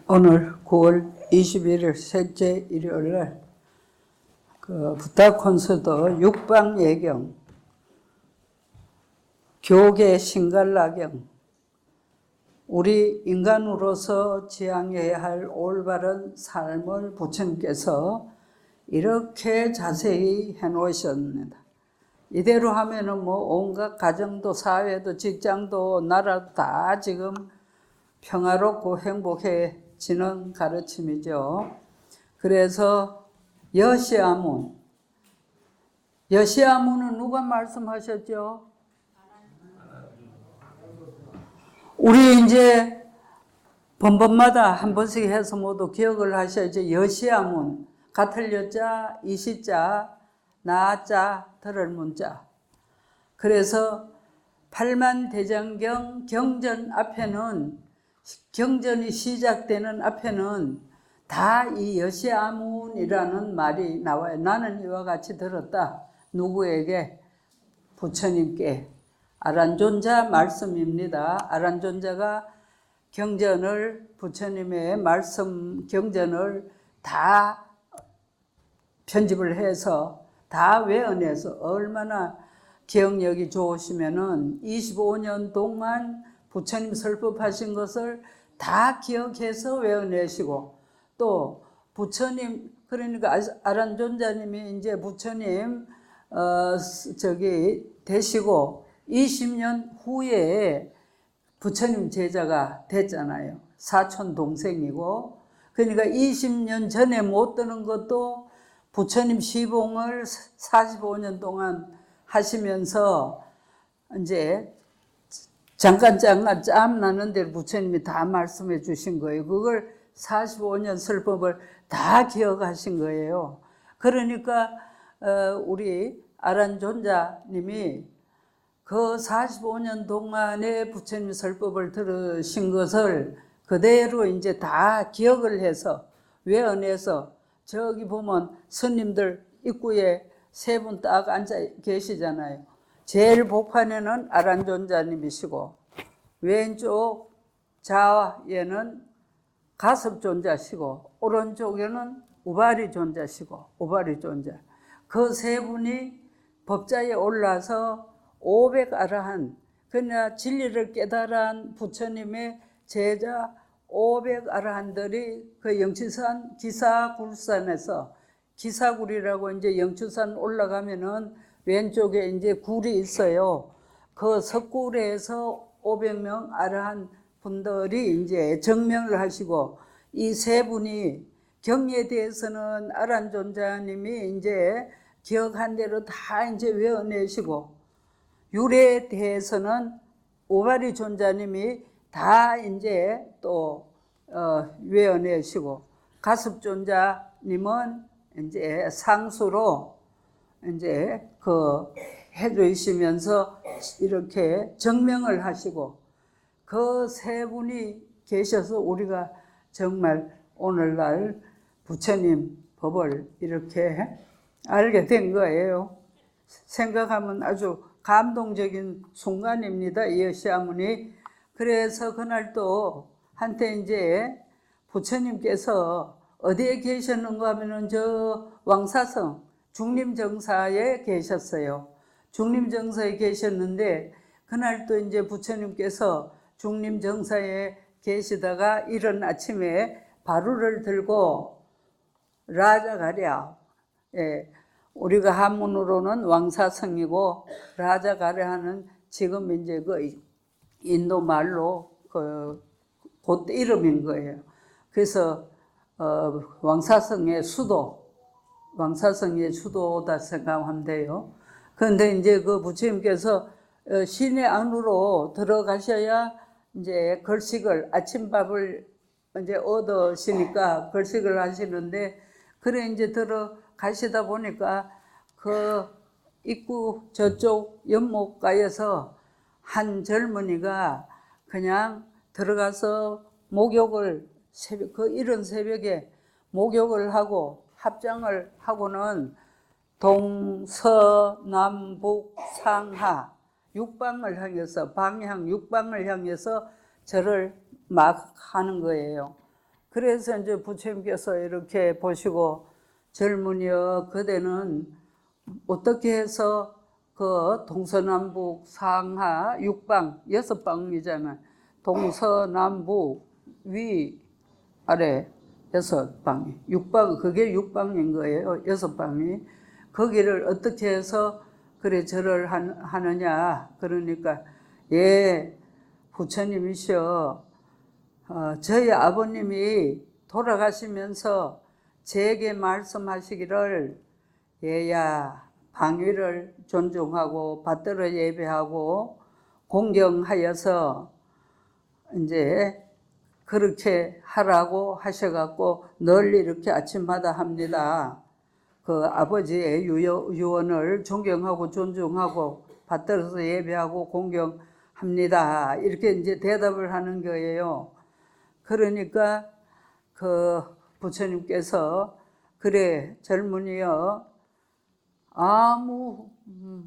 오늘 9월 21일 셋째 일요일날 부탁 콘서트 육방 예경, 교계 신갈나경, 우리 인간으로서 지향해야 할 올바른 삶을 부처님께서 이렇게 자세히 해놓으셨습니다. 이대로 하면은 온갖 가정도 사회도 직장도 나라도 다 지금 평화롭고 행복해지는 가르침이죠. 그래서 여시아문, 여시아문은 누가 말씀하셨죠? 우리 이제 번번마다 한 번씩 해서 모두 기억을 하셔야죠. 여시아문, 같을 여자, 이시자, 나자, 들을 문자. 그래서 팔만대장경 경전 앞에는, 경전이 시작되는 앞에는 다 이 여시아문이라는 말이 나와요. 나는 이와 같이 들었다. 누구에게? 부처님께. 아란존자 말씀입니다. 아란존자가 경전을, 부처님의 말씀 경전을 다 편집을 해서 다 외워내서 얼마나 기억력이 좋으시면은 25년 동안 부처님 설법하신 것을 다 기억해서 외워내시고, 또 부처님, 그러니까 아란존자님이 이제 부처님 되시고 20년 후에 부처님 제자가 됐잖아요. 사촌 동생이고. 그러니까 20년 전에 못 드는 것도 부처님 시봉을 45년 동안 하시면서 이제 잠깐 짬 나는 대로 부처님이 다 말씀해 주신 거예요. 그걸 45년 설법을 다 기억하신 거예요. 그러니까 우리 아란존자님이 그 45년 동안에 부처님 설법을 들으신 것을 그대로 이제 다 기억을 해서 외워내서, 저기 보면 스님들 입구에 세 분 딱 앉아 계시잖아요. 제일 복판에는 아란존자님이시고, 왼쪽 좌에는 가섭존자시고, 오른쪽에는 우바리존자시고, 우바리존자. 그 세 분이 법자에 올라서 500아라한, 그러나 진리를 깨달은 부처님의 제자 500아라한들이 그 영치산 기사굴산에서, 기사굴이라고 이제 영추산 올라가면은 왼쪽에 이제 굴이 있어요. 그 석굴에서 500명 아라한 분들이 이제 정명을 하시고, 이 세 분이 경에 대해서는 아란존자님이 이제 기억한 대로 다 이제 외워내시고, 유래에 대해서는 오바리 존자님이 다 이제 또 외워내시고, 가섭존자님은 이제 상수로 이제 해주시면서 이렇게 정명을 하시고, 그 세 분이 계셔서 우리가 정말 오늘날 부처님 법을 이렇게 알게 된 거예요. 생각하면 아주 감동적인 순간입니다. 이 여시아문이. 그래서 그날 또 한때 이제 부처님께서 어디에 계셨는가 하면은 저 왕사성 중림정사에 계셨어요. 중림정사에 계셨는데, 그날 또 이제 부처님께서 중림정사에 계시다가 이른 아침에 바루를 들고 라자가랴, 우리가 한문으로는 왕사성이고 라자가랴는 지금 이제 그 인도 말로 곧 이름인 거예요. 그래서 왕사성의 수도다 생각하면 돼요. 그런데 이제 그 부처님께서 시내 안으로 들어가셔야 이제 걸식을, 아침밥을 이제 얻으시니까 걸식을 하시는데, 그래 이제 들어가시다 보니까 그 입구 저쪽 연못가에서 한 젊은이가 그냥 들어가서 목욕을, 그 이른 새벽에 목욕을 하고 합장을 하고는 동서남북 상하 육방을 향해서, 방향 육방을 향해서 절을 막 하는 거예요. 그래서 이제 부처님께서 이렇게 보시고 젊은이여 그대는 어떻게 해서 그 동서남북 상하 육방 6방이잖아요. 동서남북 위 아래 6방이 육방 그게 6방인 거예요. 6방이 거기를 어떻게 해서 그래 절을 하느냐 그러니까 예 부처님이시여 저희 아버님이 돌아가시면서 제게 말씀하시기를 얘야 방위를 존중하고 받들어 예배하고 공경하여서 이제 그렇게 하라고 하셔갖고 널리 이렇게 아침마다 합니다. 그 아버지의 유언을 존경하고 존중하고 받들어서 예배하고 공경합니다. 이렇게 이제 대답을 하는 거예요. 그러니까 그 부처님께서 그래 젊은이여 아무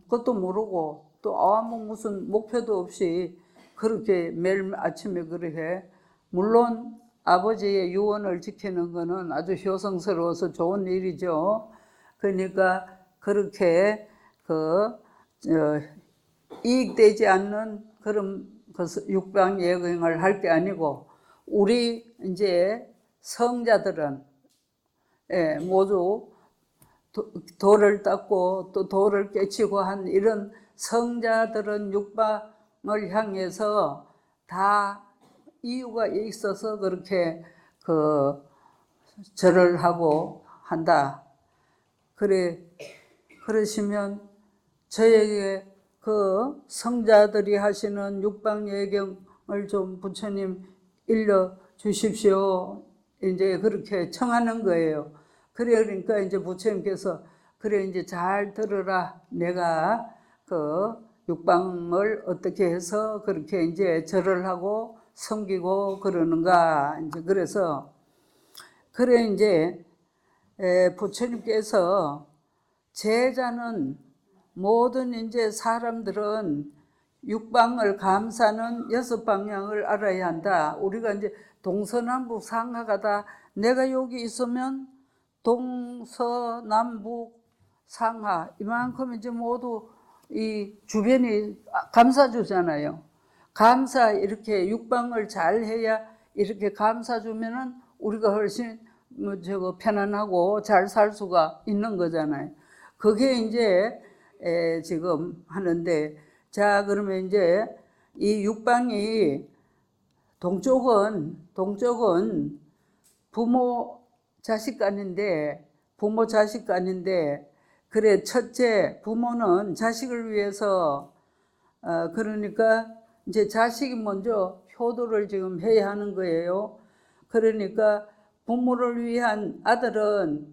것도 모르고 또 아무 무슨 목표도 없이 그렇게 매일 아침에 그렇게 물론 아버지의 유언을 지키는 것은 아주 효성스러워서 좋은 일이죠. 그러니까 그렇게 이익되지 않는 그런 육방 예경을 할 게 아니고 우리 이제 성자들은 모두 도를 닦고 또 도를 깨치고 한 이런 성자들은 육방을 향해서 다 이유가 있어서 그렇게 절을 하고 한다. 그러시면 저에게 그 성자들이 하시는 육방예경을 좀 부처님 일러 주십시오. 이제 그렇게 청하는 거예요. 그러니까 이제 부처님께서 그래 이제 잘 들으라. 내가 그 육방을 어떻게 해서 그렇게 이제 절을 하고 섬기고 그러는가. 이제 그래서 그래 이제 부처님께서 제자는 모든 이제 사람들은 육방을 감사는 6방향을 알아야 한다. 우리가 이제 동서남북 상하가 다 내가 여기 있으면 동서남북 상하 이만큼 이제 모두 이 주변이 감싸주잖아요. 감사 이렇게 육방을 잘 해야 이렇게 감싸주면은 우리가 훨씬 편안하고 잘 살 수가 있는 거잖아요. 그게 이제 지금 하는데 자 그러면 이제 이 육방이 동쪽은 부모 자식 간인데 부모 자식 간인데 그래 첫째 부모는 자식을 위해서 그러니까 이제 자식이 먼저 효도를 지금 해야 하는 거예요. 그러니까 부모를 위한 아들은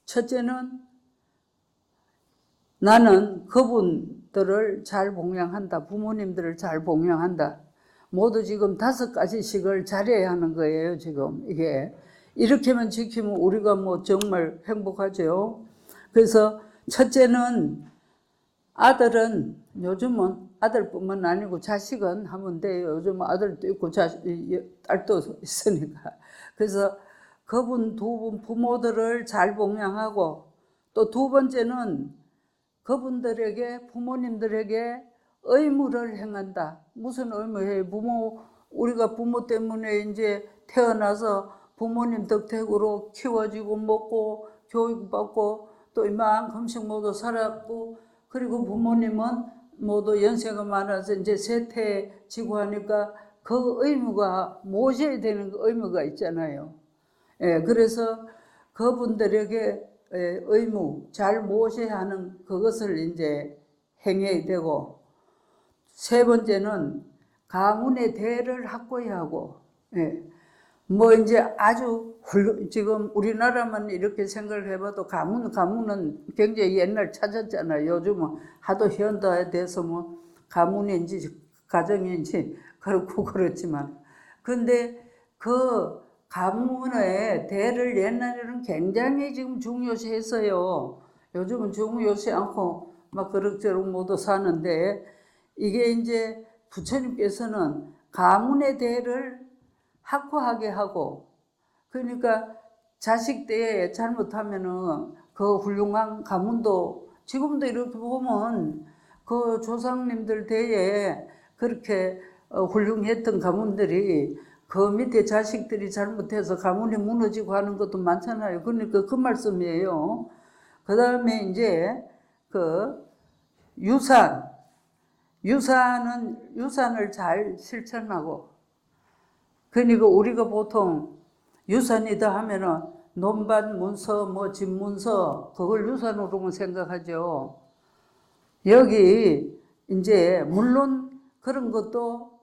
첫째는 나는 그분들을 잘 봉양한다. 부모님들을 잘 봉양한다. 모두 지금 5가지씩을 잘해야 하는 거예요. 지금 이게 이렇게만 지키면 우리가 뭐 정말 행복하죠. 그래서 첫째는 아들은 요즘은 아들뿐만 아니고 자식은 하면 돼요. 요즘은 아들도 있고 딸도 있으니까. 그래서 그분 두 분 부모들을 잘 봉양하고 또 두 번째는 그분들에게 부모님들에게 의무를 행한다. 무슨 의무해? 우리가 부모 때문에 이제 태어나서 부모님 덕택으로 키워지고 먹고 교육받고 또 이만큼씩 모두 살았고 그리고 부모님은 모두 연세가 많아서 이제 쇠퇴지고 하니까 그 의무가 모셔야 되는 의무가 있잖아요. 그래서 그분들에게 의무 잘 모셔야 하는 그것을 이제 행해야 되고 세 번째는 가문의 대를 확고히 하고 뭐 이제 아주 지금 우리나라만 이렇게 생각을 해봐도 가문은 굉장히 옛날 찾았잖아요. 요즘은 하도 현대화돼서 뭐 가문인지 가정인지 그렇고 그렇지만 근데 그 가문의 대를 옛날에는 굉장히 지금 중요시했어요. 요즘은 중요시 않고 막 그럭저럭 모두 사는데 이게 이제 부처님께서는 가문의 대를 확고하게 하고, 그러니까 자식 때 잘못하면은 그 훌륭한 가문도 지금도 이렇게 보면 그 조상님들 때에 그렇게 훌륭했던 가문들이 그 밑에 자식들이 잘못해서 가문이 무너지고 하는 것도 많잖아요. 그러니까 그 말씀이에요. 그 다음에 이제 그 유산을 잘 실천하고, 그러니까 우리가 보통 유산이다 하면은 논밭 문서, 뭐 집 문서, 그걸 유산으로만 생각하죠. 여기 이제 물론 그런 것도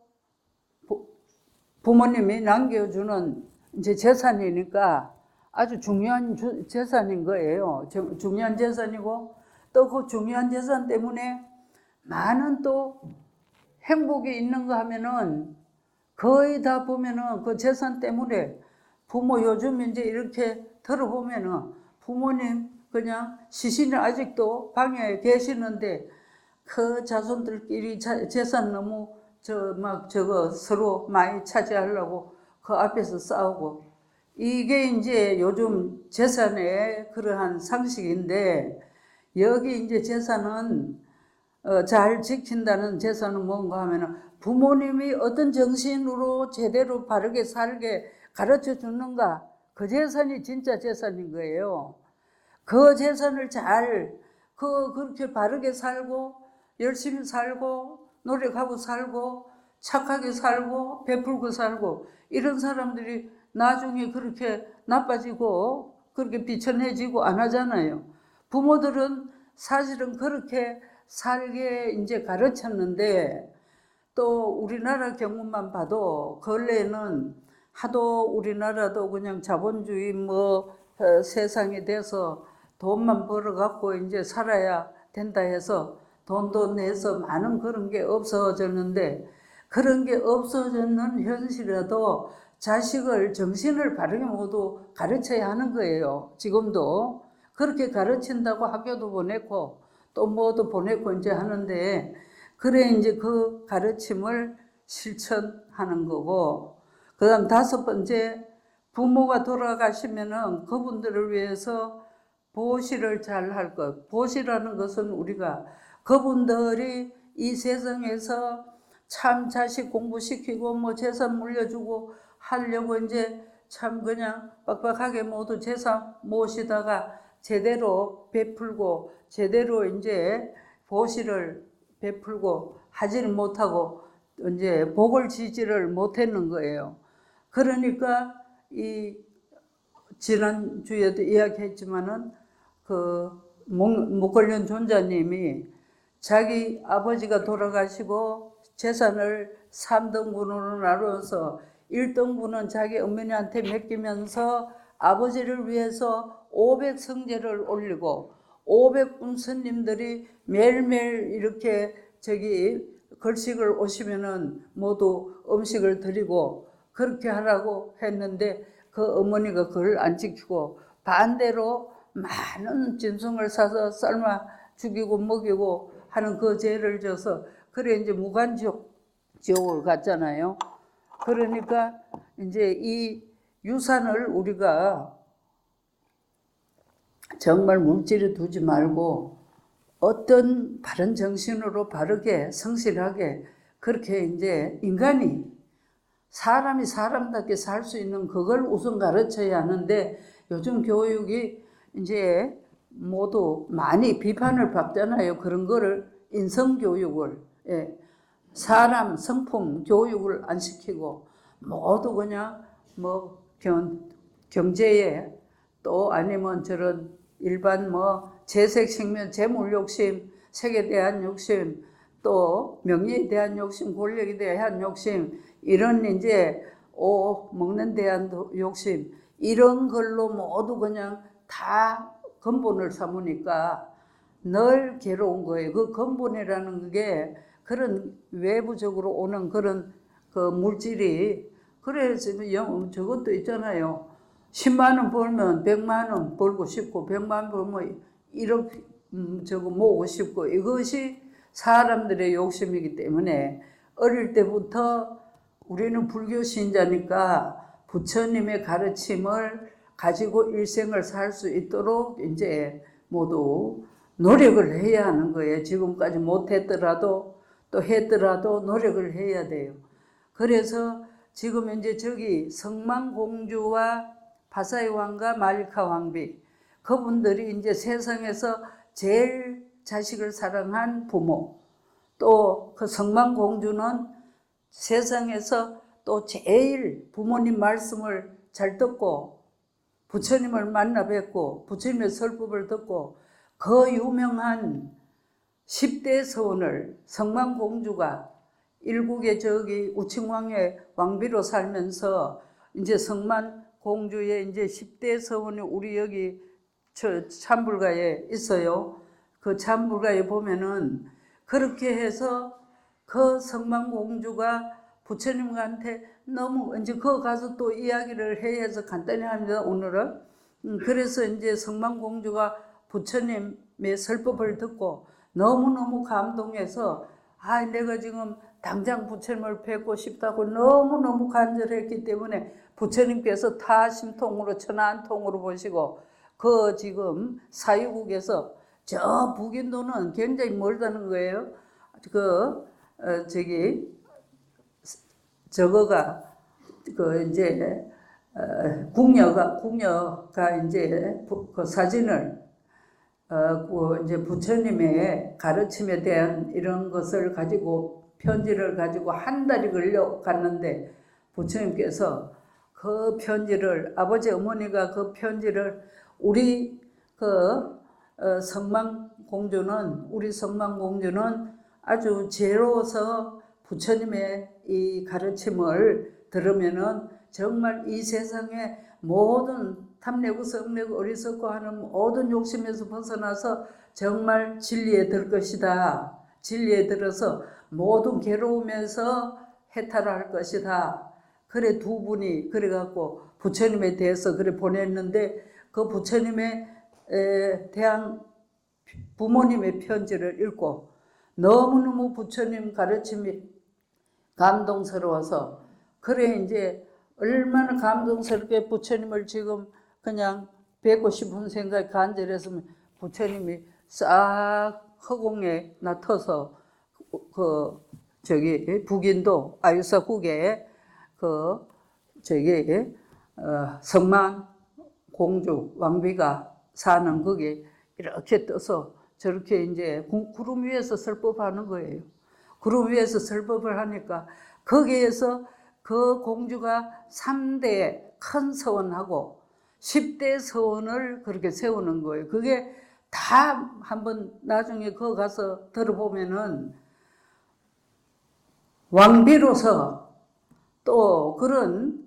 부모님이 남겨주는 이제 재산이니까 아주 중요한 재산인 거예요. 중요한 재산이고, 또 그 중요한 재산 때문에 많은 또 행복이 있는 거 하면은 거의 다 보면은 그 재산 때문에 부모 요즘 이제 이렇게 들어보면은 부모님 그냥 시신이 아직도 방에 계시는데 그 자손들끼리 재산 너무 저거 서로 많이 차지하려고 그 앞에서 싸우고, 이게 이제 요즘 재산의 그러한 상식인데, 여기 이제 재산은 잘 지킨다는 재산은 뭔가 하면은 부모님이 어떤 정신으로 제대로 바르게 살게 가르쳐 주는가, 그 재산이 진짜 재산인 거예요. 그 재산을 그렇게 바르게 살고 열심히 살고 노력하고 살고 착하게 살고 베풀고 살고, 이런 사람들이 나중에 그렇게 나빠지고 그렇게 비천해지고 안 하잖아요. 부모들은 사실은 그렇게 살게 이제 가르쳤는데, 또 우리나라 경우만 봐도 근래에는 하도 우리나라도 그냥 자본주의 세상이 돼서 돈만 벌어갖고 이제 살아야 된다 해서 돈도 내서 많은 그런 게 없어졌는데, 그런 게 없어졌는 현실에도 자식을 정신을 바르게 모두 가르쳐야 하는 거예요. 지금도 그렇게 가르친다고 학교도 보내고 또 뭐도 보내고 이제 하는데, 그래 이제 그 가르침을 실천하는 거고, 그 다음 5번째, 부모가 돌아가시면은 그분들을 위해서 보시를 잘 할 것. 보시라는 것은 우리가 그분들이 이 세상에서 참 자식 공부시키고 뭐 재산 물려주고 하려고 이제 참 그냥 빡빡하게 모두 재산 모시다가 제대로 베풀고 제대로 이제 보시를 베풀고 하지를 못하고 이제 복을 지지를 못했는 거예요. 그러니까 이 지난주에도 이야기했지만은 그 목걸련 존자님이 자기 아버지가 돌아가시고 재산을 3등분으로 나눠서 1등분은 자기 어머니한테 맡기면서 아버지를 위해서 500성제를 올리고 500분 스님들이 매일매일 이렇게 걸식을 오시면은 모두 음식을 드리고 그렇게 하라고 했는데, 그 어머니가 그걸 안 지키고 반대로 많은 짐승을 사서 삶아 죽이고 먹이고 하는 그 죄를 져서 그래 이제 지옥을 갔잖아요. 그러니까 이제 이 유산을 우리가 정말 물질에 두지 말고 어떤 바른 정신으로 바르게 성실하게 그렇게 이제 사람이 사람답게 살 수 있는 그걸 우선 가르쳐야 하는데, 요즘 교육이 이제 모두 많이 비판을 받잖아요. 그런 거를 인성교육을, 사람 성품 교육을 안 시키고 모두 그냥 경제에 또 아니면 저런 일반 재색 식면 재물 욕심, 색에 대한 욕심, 또 명예에 대한 욕심, 권력에 대한 욕심, 이런 이제 옷 먹는 데 대한 욕심, 이런 걸로 모두 그냥 다 근본을 삼으니까 늘 괴로운 거예요. 그 근본이라는 게 그런 외부적으로 오는 그런 그 물질이, 그래서 저것도 있잖아요. 10만 원 벌면 100만 원 벌고 싶고 100만 원 벌면 1억 모으고 싶고, 이것이 사람들의 욕심이기 때문에 어릴 때부터 우리는 불교 신자니까 부처님의 가르침을 가지고 일생을 살 수 있도록 이제 모두 노력을 해야 하는 거예요. 지금까지 못했더라도 또 했더라도 노력을 해야 돼요. 그래서 지금 이제 저기 성망공주와 바사의 왕과 말리카 왕비, 그분들이 이제 세상에서 제일 자식을 사랑한 부모, 또 그 성망공주는 세상에서 또 제일 부모님 말씀을 잘 듣고 부처님을 만나 뵙고 부처님의 설법을 듣고 그 유명한 10대 서원을 성망공주가 일국의 저기 우칭왕의 왕비로 살면서 이제 성만공주의 이제 10대 서원이 우리 여기 저 참불가에 있어요. 그 참불가에 보면은 그렇게 해서 그 성만공주가 부처님한테 너무 이제 거 가서 또 이야기를 해야 해서 간단히 합니다, 오늘은. 그래서 이제 성만공주가 부처님의 설법을 듣고 너무너무 감동해서 내가 지금 당장 부처님을 뵙고 싶다고 너무너무 간절했기 때문에 부처님께서 타심통으로 천안통으로 보시고 그 지금 사유국에서 저 북인도는 굉장히 멀다는 거예요. 저거가 그 이제 궁녀가 이제 그 사진을 그 이제 부처님의 가르침에 대한 이런 것을 가지고 편지를 가지고 한 달이 걸려 갔는데 부처님께서 그 편지를 아버지 어머니가 그 편지를 우리 우리 성망공주는 아주 죄로워서 부처님의 이 가르침을 들으면은 정말 이 세상에 모든 탐내고 성내고 어리석고 하는 모든 욕심에서 벗어나서 정말 진리에 들 것이다. 진리에 들어서 모든 괴로움에서 해탈할 것이다. 그래 두 분이 그래갖고 부처님에 대해서 그래 보냈는데 그 부처님에 대한 부모님의 편지를 읽고 너무너무 부처님 가르침이 감동스러워서 그래 이제 얼마나 감동스럽게 부처님을 지금 그냥 뵙고 싶은 생각이 간절했으면 부처님이 싹 허공에 나타서 그 저기 북인도 아유사국에 그 저기 성만 공주 왕비가 사는 거기 이렇게 떠서 저렇게 이제 구름 위에서 설법하는 거예요. 구름 위에서 설법을 하니까 거기에서 그 공주가 3대 큰 서원하고 10대 서원을 그렇게 세우는 거예요. 그게 다 한번 나중에 거 가서 들어보면은 왕비로서 또 그런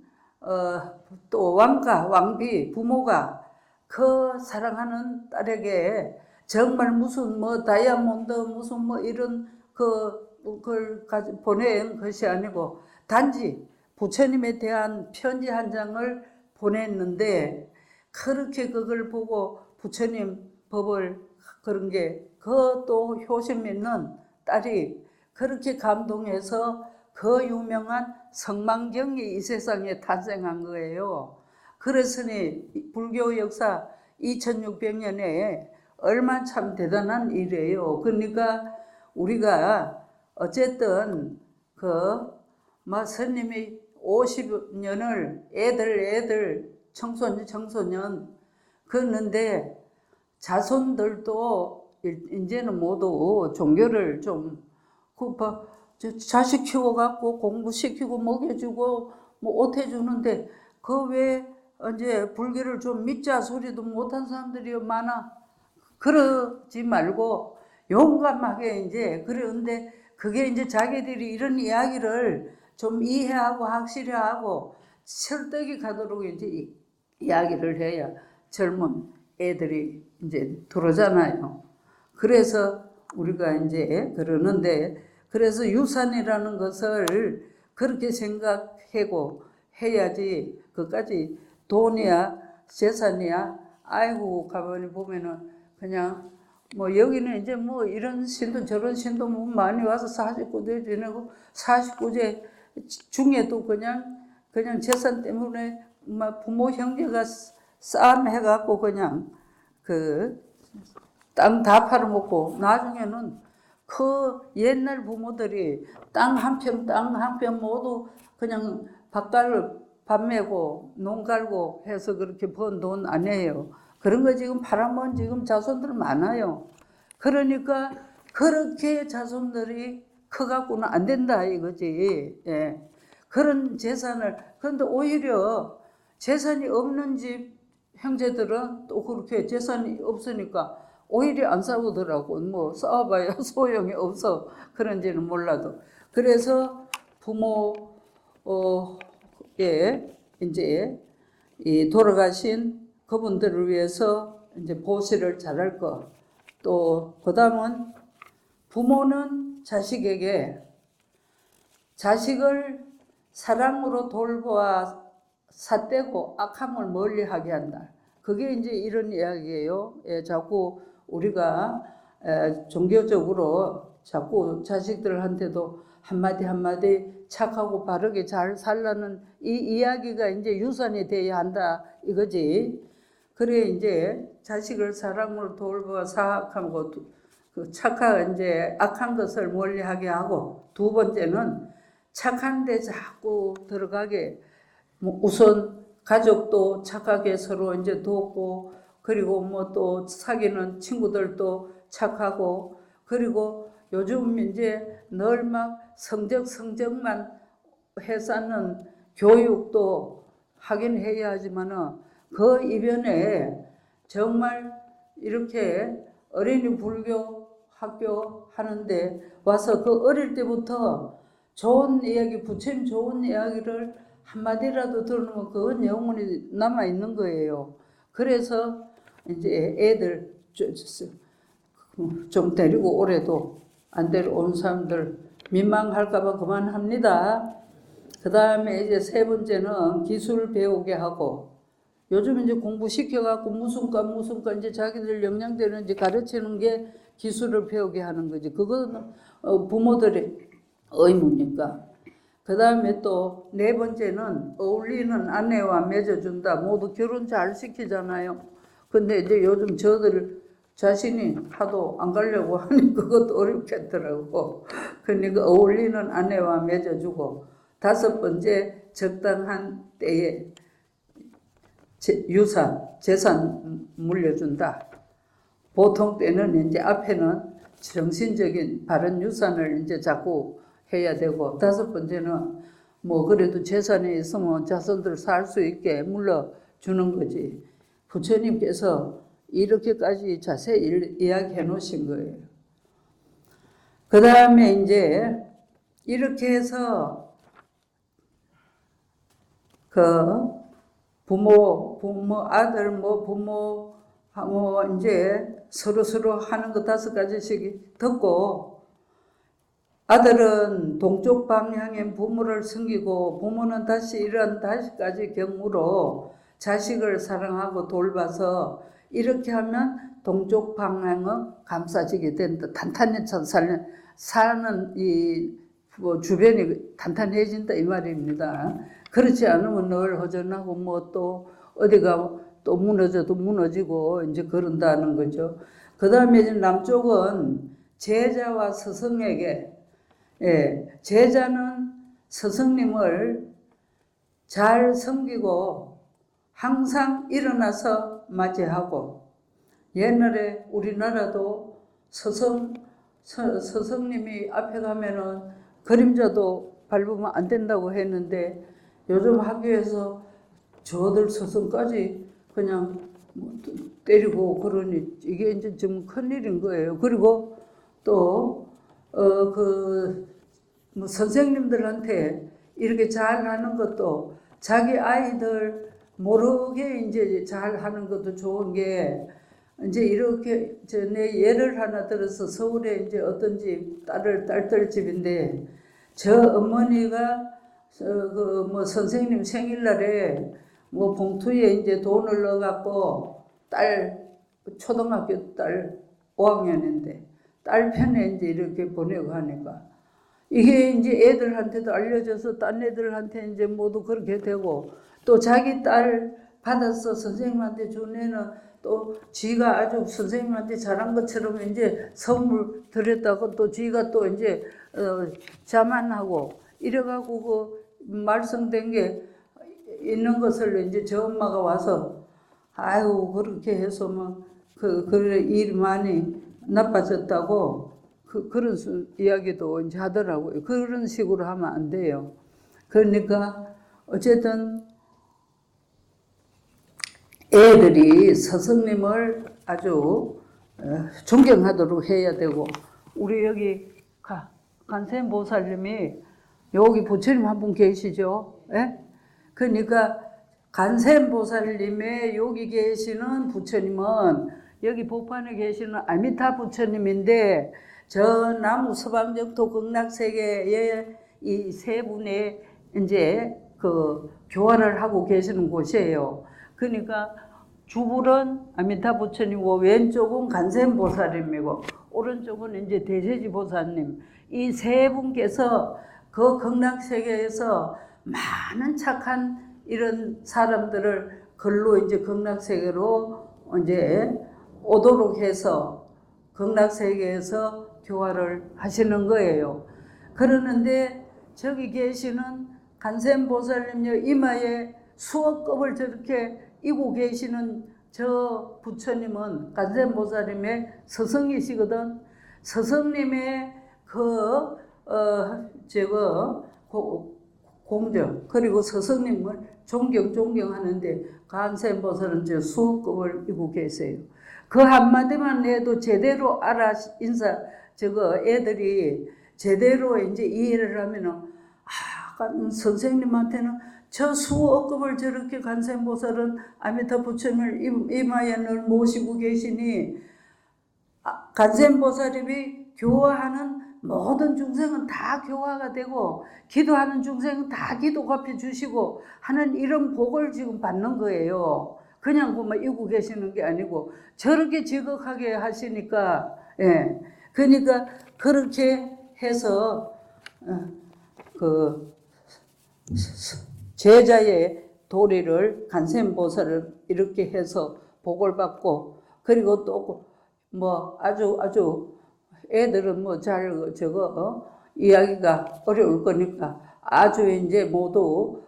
또 왕가 왕비 부모가 그 사랑하는 딸에게 정말 무슨 뭐 다이아몬드 무슨 뭐 이런 그걸 보낸 것이 아니고 단지 부처님에 대한 편지 한 장을 보냈는데 그렇게 그걸 보고 부처님 법을 그런 게 그 또 효심 있는 딸이 그렇게 감동해서 그 유명한 성망경이 이 세상에 탄생한 거예요. 그랬으니 불교 역사 2600년에 얼마나 참 대단한 일이에요. 그러니까 우리가 어쨌든 스님이 50년을 애들 청소년 그랬는데 자손들도 이제는 모두 종교를 좀 자식 키워갖고 공부시키고 먹여주고 뭐 옷 해주는데 그 왜 이제 불교를 좀 믿자 소리도 못한 사람들이 많아. 그러지 말고 용감하게 이제 그러는데 그게 이제 자기들이 이런 이야기를 좀 이해하고 확실히 하고 설득이 가도록 이제 이야기를 해야 젊은 애들이 이제 들어오잖아요. 그래서 우리가 이제 그러는데 그래서 유산이라는 것을 그렇게 생각하고 해야지 그까지 돈이야 재산이야 아이고 가만히 보면은 그냥 뭐 여기는 이제 뭐 이런 신도 저런 신도 뭐 많이 와서 49제 지내고 49제 중에도 그냥 재산 때문에 막 부모 형제가 싸움 해갖고 그냥 그 땅 다 팔아먹고 나중에는 그 옛날 부모들이 땅 한 평 모두 그냥 밥 메고 농 갈고 해서 그렇게 번 돈 아니에요. 그런 거 지금 팔아먹은 지금 자손들 많아요. 그러니까 그렇게 자손들이 커갖고는 안 된다 이거지. 예. 그런 재산을, 그런데 오히려 재산이 없는 집 형제들은 또 그렇게 재산이 없으니까 오히려 안 싸우더라고. 뭐 싸워봐야 소용이 없어. 그런지는 몰라도. 그래서 부모에 이제 이 돌아가신 그분들을 위해서 이제 보시를 잘할 것. 또 그다음은 부모는 자식에게 자식을 사랑으로 돌보아 삿대고 악함을 멀리하게 한다. 그게 이제 이런 이야기예요. 예, 자꾸 우리가 종교적으로 자꾸 자식들한테도 한마디 한마디 착하고 바르게 잘 살라는 이 이야기가 이제 유산이 돼야 한다 이거지. 그래 이제 자식을 사랑으로 돌보아 사악하고 그 착한 이제 악한 것을 멀리하게 하고, 두 번째는 착한 데 자꾸 들어가게, 뭐 우선 가족도 착하게 서로 이제 돕고, 그리고 뭐 또 사귀는 친구들도 착하고, 그리고 요즘 이제 늘 막 성적만 해서는 교육도 하긴 해야 하지만은 그 이변에 정말 이렇게 어린이 불교 학교 하는데 와서 그 어릴 때부터 좋은 이야기, 부처님 좋은 이야기를 한마디라도 들으면 그건 영혼이 남아 있는 거예요. 그래서 이제 애들 좀 데리고 오래도 안 데려온 사람들 민망할까봐 그만합니다. 그 다음에 이제 세 번째는 기술 배우게 하고, 요즘 이제 공부시켜갖고 무슨 과 이제 자기들 역량되는 이제 가르치는 게 기술을 배우게 하는 거지. 그거는 부모들의 의무니까. 그 다음에 또 네 번째는 어울리는 아내와 맺어준다. 모두 결혼 잘 시키잖아요. 근데 이제 요즘 저들 자신이 하도 안 가려고 하니 그것도 어렵겠더라고. 그러니까 어울리는 아내와 맺어주고, 다섯 번째 적당한 때에 재산 물려준다. 보통 때는 이제 앞에는 정신적인 바른 유산을 이제 자꾸 해야 되고, 다섯 번째는 뭐 그래도 재산이 있으면 자손들 살 수 있게 물려주는 거지. 부처님께서 이렇게까지 자세히 이야기해 놓으신 거예요. 그 다음에 이제 이렇게 해서 그 부모 아들 부모 이제 서로 하는 거 다섯 가지씩 듣고, 아들은 동쪽 방향의 부모를 섬기고 부모는 다시 이런 다섯 가지 경우로 자식을 사랑하고 돌봐서 이렇게 하면 동쪽 방향은 감싸지게 된다. 탄탄히 사는 이 주변이 탄탄해진다 이 말입니다. 그렇지 않으면 늘 허전하고 뭐 또 어디가 또 무너져도 무너지고 이제 그런다는 거죠. 그 다음에 이제 남쪽은 제자와 스승에게, 제자는 스승님을 잘 섬기고 항상 일어나서 맞이하고, 옛날에 우리나라도 스승님이 앞에 가면은 그림자도 밟으면 안 된다고 했는데, 요즘 학교에서 저들 스승까지 그냥 때리고 그러니 이게 이제 좀 큰일인 거예요. 그리고 또 뭐 선생님들한테 이렇게 잘하는 것도 자기 아이들 모르게 이제 잘하는 것도 좋은 게, 이제 이렇게 내 예를 하나 들어서 서울에 이제 어떤 집 딸들 집인데, 저 어머니가 그 뭐 선생님 생일날에 뭐 봉투에 이제 돈을 넣어갖고 초등학교 딸 5학년인데 딸 편에 이제 이렇게 보내고 하니까 이게 이제 애들한테도 알려져서 딴 애들한테 이제 모두 그렇게 되고, 또 자기 딸 받아서 선생님한테 준 애는 또 지가 아주 선생님한테 잘한 것처럼 이제 선물 드렸다고 또 지가 또 이제 자만하고 이래가고 그 말썽된 게 있는 것을 이제 저 엄마가 와서 아유 그렇게 해서 뭐그 일 많이 나빠졌다고 그런 이야기도 이제 하더라고요. 그런 식으로 하면 안 돼요. 그러니까 어쨌든 애들이 스승님을 아주 존경하도록 해야 되고, 우리 여기 간센보살님이 여기 부처님 한 분 계시죠? 예? 그러니까 간센보살님의 여기 계시는 부처님은 여기 복판에 계시는 아미타 부처님인데, 저 나무 서방정토 극락세계에 이 세 분의 이제 그 교화를 하고 계시는 곳이에요. 그러니까 주불은 아미타 부처님이고 왼쪽은 간센보살님이고 오른쪽은 이제 대세지 보살님, 이 세 분께서 그 극락세계에서 많은 착한 이런 사람들을 글로 이제 극락세계로 이제 오도록 해서 극락세계에서 교화를 하시는 거예요. 그러는데 저기 계시는 간센보살님요 이마에 수억급을 저렇게 이고 계시는 저 부처님은 간센보살님의 스승이시거든. 스승님의 공정 그리고 스승님을 존경하는데 간센보살은 저 수억급을 이고 계세요. 그 한마디만 해도 제대로 애들이 제대로 이제 이해를 하면은, 선생님한테는 저 수억급을 저렇게 간센보살은 아미타 부처님을 이마에 늘 모시고 계시니, 간센보살님이 교화하는 모든 중생은 다 교화가 되고, 기도하는 중생은 다 기도 갚여 주시고 하는 이런 복을 지금 받는 거예요. 그냥 그만 이고 계시는 게 아니고 저렇게 지극하게 하시니까, 예. 그러니까 그렇게 해서 그 제자의 도리를 간센보살을 이렇게 해서 복을 받고, 그리고 또 뭐 아주 애들은 뭐 잘 이야기가 어려울 거니까 아주 이제 모두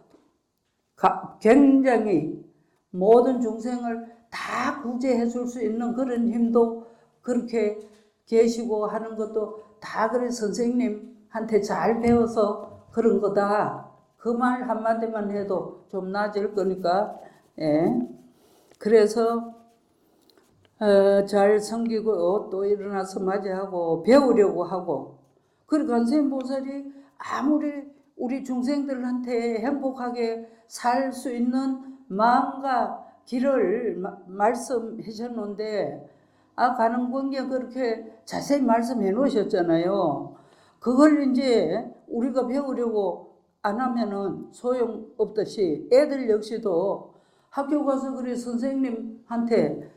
굉장히 모든 중생을 다 구제해 줄 수 있는 그런 힘도 그렇게 계시고 하는 것도 다 그래 선생님한테 잘 배워서 그런 거다. 그 말 한마디만 해도 좀 나아질 거니까, 예. 그래서 잘 섬기고 또 일어나서 맞이하고 배우려고 하고, 그리고 간센보살이 아무리 우리 중생들한테 행복하게 살 수 있는 마음과 길을 말씀하셨는데, 가는 관계 그렇게 자세히 말씀해 놓으셨잖아요. 그걸 이제 우리가 배우려고 안 하면은 소용없듯이 애들 역시도 학교 가서 그래 선생님한테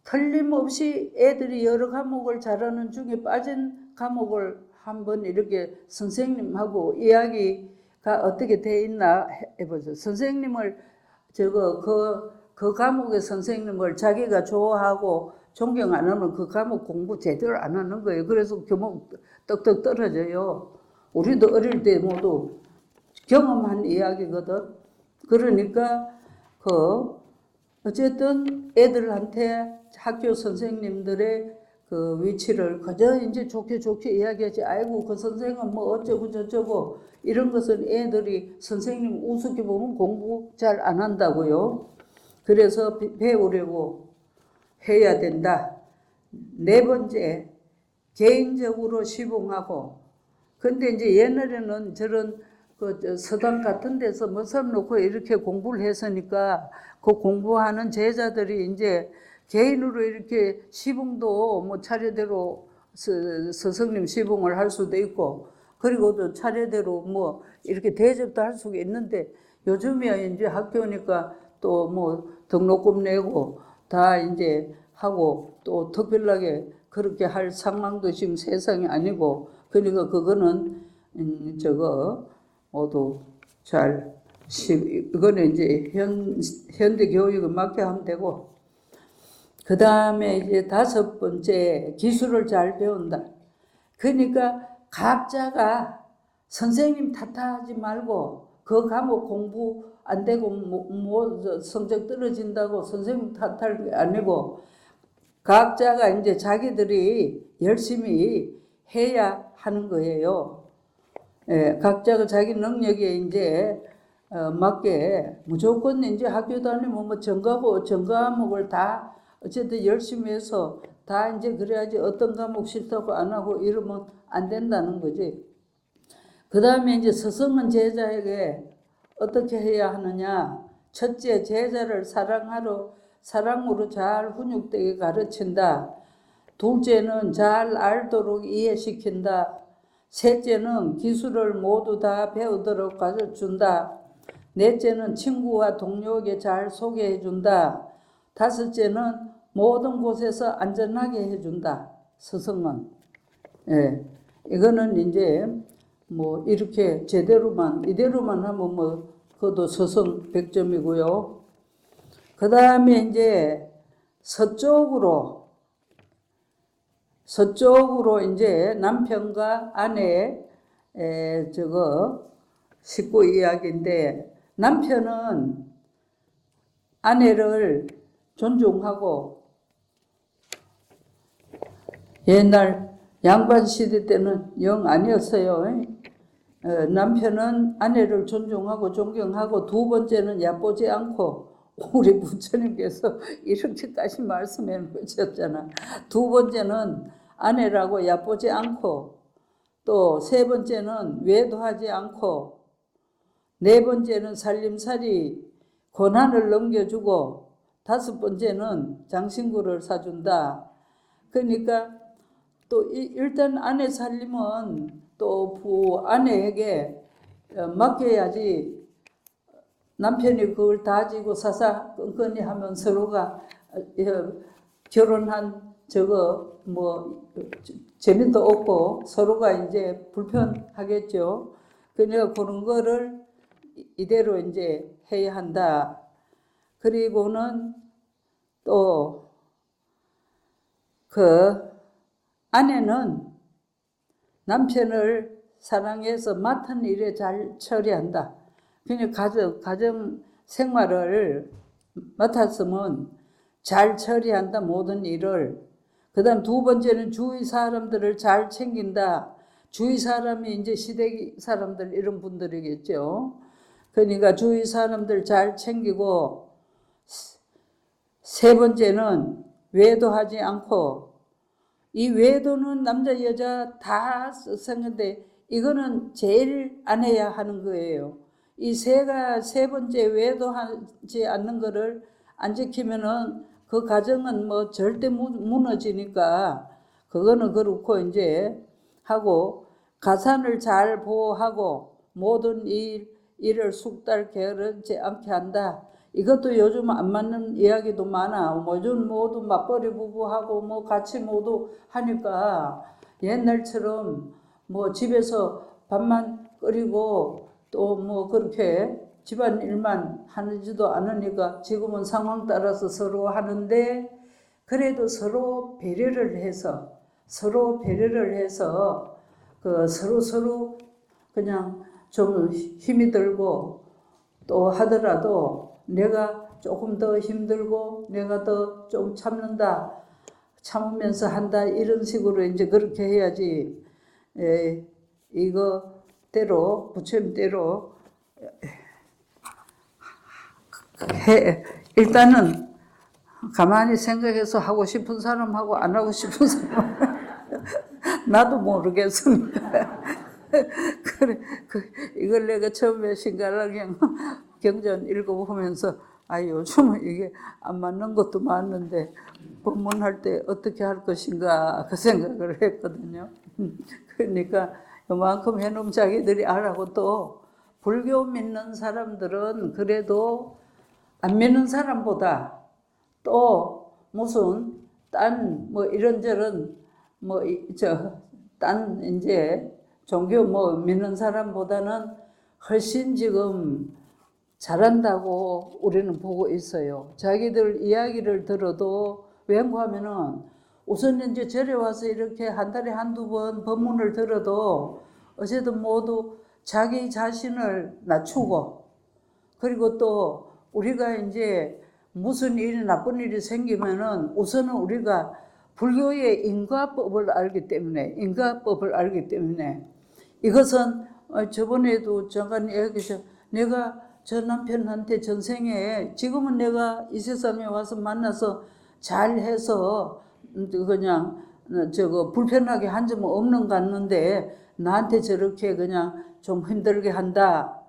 틀림없이 애들이 여러 과목을 잘하는 중에 빠진 과목을 한번 이렇게 선생님하고 이야기가 어떻게 돼 있나 해보죠. 선생님을 그 과목의 선생님을 자기가 좋아하고 존경 안 하면 그 과목 공부 제대로 안 하는 거예요. 그래서 교목 떡떡 떨어져요. 우리도 어릴 때 모두 경험한 이야기거든. 그러니까 어쨌든 애들한테 학교 선생님들의 그 위치를 그저 이제 좋게 이야기하지, 아이고 그 선생은 뭐 어쩌고 저쩌고 이런 것은 애들이 선생님 우습게 보면 공부 잘 안 한다고요. 그래서 배우려고 해야 된다. 네 번째, 개인적으로 시봉하고. 근데 이제 옛날에는 저런 서당 같은 데서 뭐 써놓고 이렇게 공부를 했으니까 그 공부하는 제자들이 이제 개인으로 이렇게 시봉도 뭐 차례대로 스승님 시봉을 할 수도 있고, 그리고 또 차례대로 뭐 이렇게 대접도 할 수가 있는데, 요즘에 이제 학교니까 또 뭐 등록금 내고 다 이제 하고 또 특별하게 그렇게 할 상황도 지금 세상이 아니고, 그러니까 그거는 저거 모두 잘 이거는 이제 현대 교육을 맞게 하면 되고, 그 다음에 이제 5번째 기술을 잘 배운다. 그러니까 각자가 선생님 탓하지 말고 그 과목 공부 안 되고 뭐 성적 떨어진다고 선생님 탓할 게 아니고 각자가 이제 자기들이 열심히 해야 하는 거예요. 예, 각자가 자기 능력에 이제 맞게 무조건 이제 학교 다니면 뭐 전과목을 다 어쨌든 열심히 해서 다 이제 그래야지 어떤 과목 싫다고 안 하고 이러면 안 된다는 거지. 그 다음에 이제 스승은 제자에게 어떻게 해야 하느냐. 첫째, 제자를 사랑으로 잘 훈육되게 가르친다. 둘째는 잘 알도록 이해시킨다. 셋째는 기술을 모두 다 배우도록 가르쳐준다. 넷째는 친구와 동료에게 잘 소개해준다. 다섯째는 모든 곳에서 안전하게 해준다. 스승은. 예. 이거는 이제 뭐 이렇게 이대로만 하면 뭐 그것도 스승 100점이고요. 그 다음에 이제 서쪽으로 이제 남편과 아내 저거 식구 이야기인데, 남편은 아내를 존중하고, 옛날 양반 시대 때는 영 아니었어요. 남편은 아내를 존중하고 존경하고, 두 번째는 얕보지 않고, 우리 부처님께서 이렇게까지 말씀해 놓으셨잖아. 두 번째는 아내라고 얕보지 않고, 또 세 번째는 외도하지 않고, 네 번째는 살림살이 고난을 넘겨주고, 다섯 번째는 장신구를 사준다. 그러니까 또 일단 아내 살림은 또 아내에게 맡겨야지, 남편이 그걸 다 지고 사사건건히 하면 서로가 결혼한 저거 뭐 재미도 없고 서로가 이제 불편하겠죠. 그러니까 그런 거를 이대로 이제 해야 한다. 그리고는 또 그 아내는 남편을 사랑해서 맡은 일에 잘 처리한다. 그냥 가정 생활을 맡았으면 잘 처리한다, 모든 일을. 그 다음 두 번째는 주위 사람들을 잘 챙긴다. 주위 사람이 이제 시댁 사람들 이런 분들이겠죠. 그러니까 주위 사람들 잘 챙기고, 세 번째는 외도하지 않고, 이 외도는 남자 여자 다 쓰는데 이거는 제일 안 해야 하는 거예요. 이 세 번째 외도하지 않는 거를 안 지키면은 그 가정은 뭐 절대 무너지니까 그거는 그렇고 이제 하고, 가산을 잘 보호하고 모든 일을 숙달 게으르지 않게 한다. 이것도 요즘 안 맞는 이야기도 많아. 요즘 모두 맞벌이 부부하고 뭐 같이 모두 하니까 옛날처럼 뭐 집에서 밥만 끓이고 또 뭐 그렇게 집안 일만 하지도 않으니까 지금은 상황 따라서 서로 하는데, 그래도 서로 배려를 해서 그 서로 그냥 좀 힘이 들고 또 하더라도 내가 조금 더 힘들고 내가 더 좀 참으면서 한다, 이런 식으로 이제 그렇게 해야지. 이거대로 부처님대로 일단은 가만히 생각해서 하고 싶은 사람하고 안 하고 싶은 사람 나도 모르겠으니까. 그래, 이걸 내가 처음에 신갈라경 경전 읽어보면서 요즘은 이게 안 맞는 것도 많은데 법문할 때 어떻게 할 것인가 그 생각을 했거든요. 그러니까 요만큼 해놓으면 자기들이 알아고, 또 불교 믿는 사람들은 그래도 안 믿는 사람보다 또 무슨 딴 뭐 이런저런 뭐 딴 이제 종교 뭐 믿는 사람보다는 훨씬 지금 잘한다고 우리는 보고 있어요. 자기들 이야기를 들어도 왜냐고 하면은 우선 이제 절에 와서 이렇게 한 달에 한두 번 법문을 들어도 어쨌든 모두 자기 자신을 낮추고, 그리고 또 우리가 이제 무슨 일이 나쁜 일이 생기면은 우선은 우리가 불교의 인과법을 알기 때문에 이것은 저번에도 잠깐 얘기했죠. 내가 저 남편한테 전생에 지금은 내가 이 세상에 와서 만나서 잘해서 그냥 저거 불편하게 한 점은 없는 것 같는데 나한테 저렇게 그냥 좀 힘들게 한다.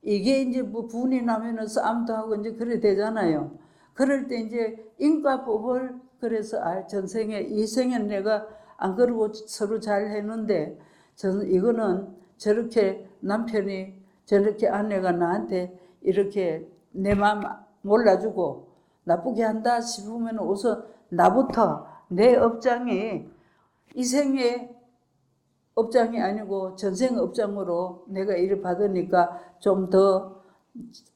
이게 이제 뭐 분이 나면은 싸움도 하고 이제 그래 되잖아요. 그럴 때 이제 인과법을 그래서 전생에 이 생엔 내가 안 그러고 서로 잘 했는데 이거는 저렇게 남편이 저렇게 아내가 나한테 이렇게 내 마음 몰라주고 나쁘게 한다 싶으면 우선 나부터 내 업장이 이 생의 업장이 아니고 전생 업장으로 내가 일을 받으니까 좀 더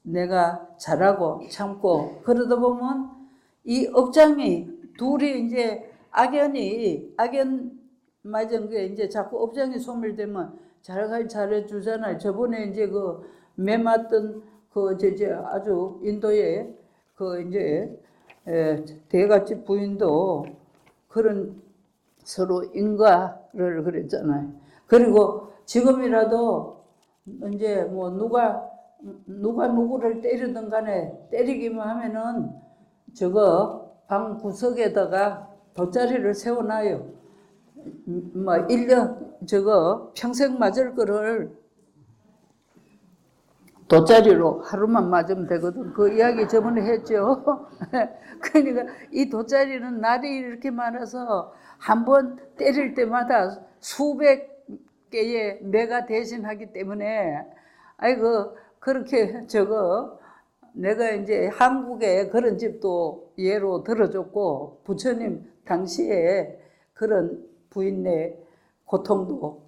내가 잘하고 참고 그러다 보면 이 업장이 둘이 이제 악연 맞은 게 이제 자꾸 업장이 소멸되면 잘해주잖아요. 저번에 이제 그 매맞던 그 아주 인도의 그 이제 대갓집 부인도 그런 서로 인과를 그랬잖아요. 그리고 지금이라도 이제 뭐 누가 누구를 때리든 간에 때리기만 하면은 저거 방 구석에다가 돗자리를 세워놔요. 뭐 1년 저거 평생 맞을 거를 돗자리로 하루만 맞으면 되거든. 그 이야기 저번에 했죠. 그러니까 이 돗자리는 날이 이렇게 많아서 한 번 때릴 때마다 수백 개의 매가 대신하기 때문에 아이고 그렇게 저거 내가 이제 한국에 그런 집도 예로 들어줬고 부처님 당시에 그런 부인의 고통도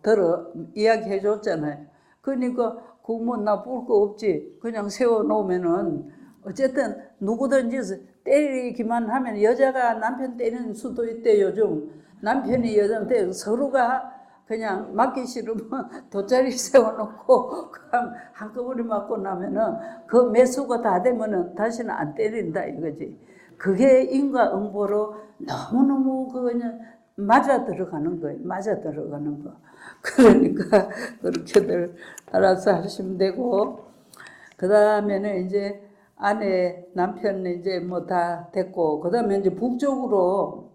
이야기해 줬잖아요. 그러니까 그뭐 나쁠 거 없지. 그냥 세워놓으면은 어쨌든 누구든지 때리기만 하면 여자가 남편 때리는 수도 있대. 요즘 남편이 여자한테 서로가 그냥 맞기 싫으면 돗자리 세워놓고 한꺼번에 맞고 나면은 그 매수가 다 되면은 다시는 안 때린다 이거지. 그게 인과응보로 너무너무 그냥 맞아 들어가는 거예요. 맞아 들어가는 거. 그러니까 그렇게들 알아서 하시면 되고, 그 다음에는 이제 아내, 남편 이제 뭐 다 됐고, 그 다음에 이제 북쪽으로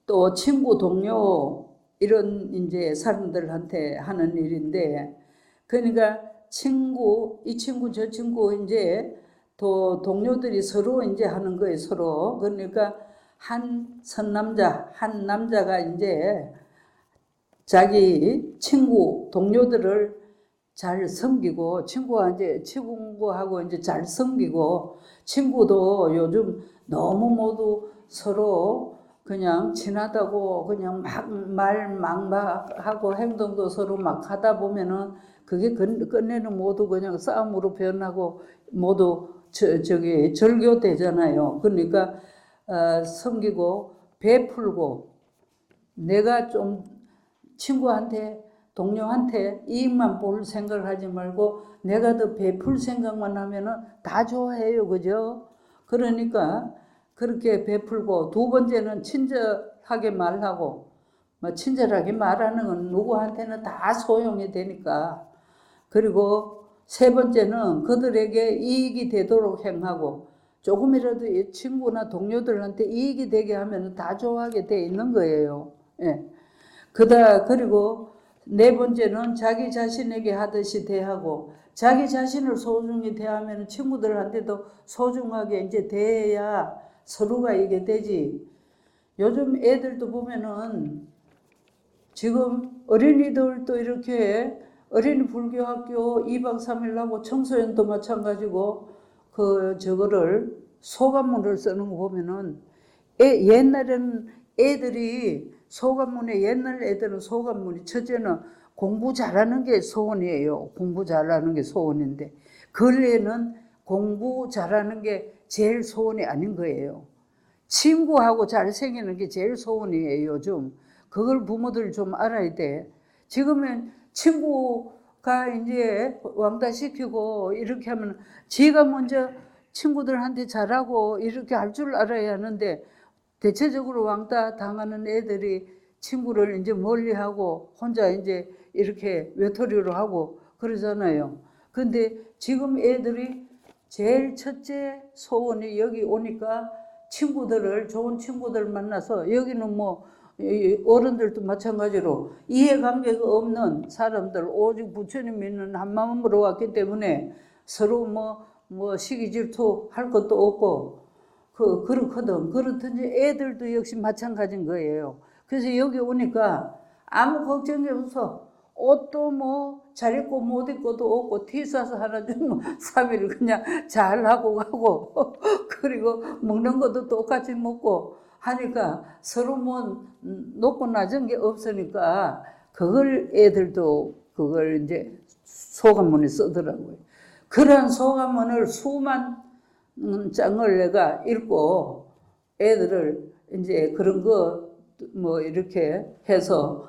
또 친구, 동료 이런 이제 사람들한테 하는 일인데, 그러니까 이 친구, 저 친구 이제 또 동료들이 서로 이제 하는 거예요, 서로. 그러니까 한 남자가 이제 자기 친구, 동료들을 잘 섬기고, 친구하고 이제 잘 섬기고, 친구도 요즘 너무 모두 서로 그냥 친하다고 그냥 막 하고 행동도 서로 막 하다 보면은 그게 끝내는 모두 그냥 싸움으로 변하고 모두 절교되잖아요. 그러니까 섬기고 베풀고 내가 좀 친구한테 동료한테 이익만 볼 생각을 하지 말고 내가 더 베풀 생각만 하면은 다 좋아해요. 그죠? 그러니까 그렇게 베풀고, 두 번째는 친절하게 말하고, 뭐 친절하게 말하는 건 누구한테는 다 소용이 되니까. 그리고 세 번째는 그들에게 이익이 되도록 행하고, 조금이라도 이 친구나 동료들한테 이익이 되게 하면 다 좋아하게 돼 있는 거예요. 예. 그리고 네 번째는 자기 자신에게 하듯이 대하고, 자기 자신을 소중히 대하면 친구들한테도 소중하게 이제 대해야 서로가 이게 되지. 요즘 애들도 보면은 지금 어린이들도 이렇게 어린이 불교학교 2박 3일 하고 청소년도 마찬가지고 저거를 소감문을 쓰는 거 보면은 옛날에는 애들이 소관문에 옛날 애들은 소관문이 첫째는 공부 잘하는 게 소원이에요. 공부 잘하는 게 소원인데 근래에는 공부 잘하는 게 제일 소원이 아닌 거예요. 친구하고 잘생기는 게 제일 소원이에요, 요즘. 그걸 부모들 좀 알아야 돼. 지금은 친구가 이제 왕따시키고 이렇게 하면 지가 먼저 친구들한테 잘하고 이렇게 할 줄 알아야 하는데 대체적으로 왕따 당하는 애들이 친구를 이제 멀리하고 혼자 이제 이렇게 외톨이로 하고 그러잖아요. 근데 지금 애들이 제일 첫째 소원이 여기 오니까 친구들을, 좋은 친구들 만나서, 여기는 뭐 어른들도 마찬가지로 이해관계가 없는 사람들, 오직 부처님 믿는 한 마음으로 왔기 때문에 서로 뭐 시기 질투 할 것도 없고 그렇거든. 그렇든지 애들도 역시 마찬가지인 거예요. 그래서 여기 오니까 아무 걱정이 없어. 옷도 뭐 잘 입고 못 입고도 없고 티 싸서 하나 주면 3일 그냥 잘하고 가고 그리고 먹는 것도 똑같이 먹고 하니까 서로 뭐 높고 낮은 게 없으니까 그걸 애들도 그걸 이제 소감문에 쓰더라고요. 그런 소감문을 수만 장을 내가 읽고 애들을 이제 그런 거 뭐 이렇게 해서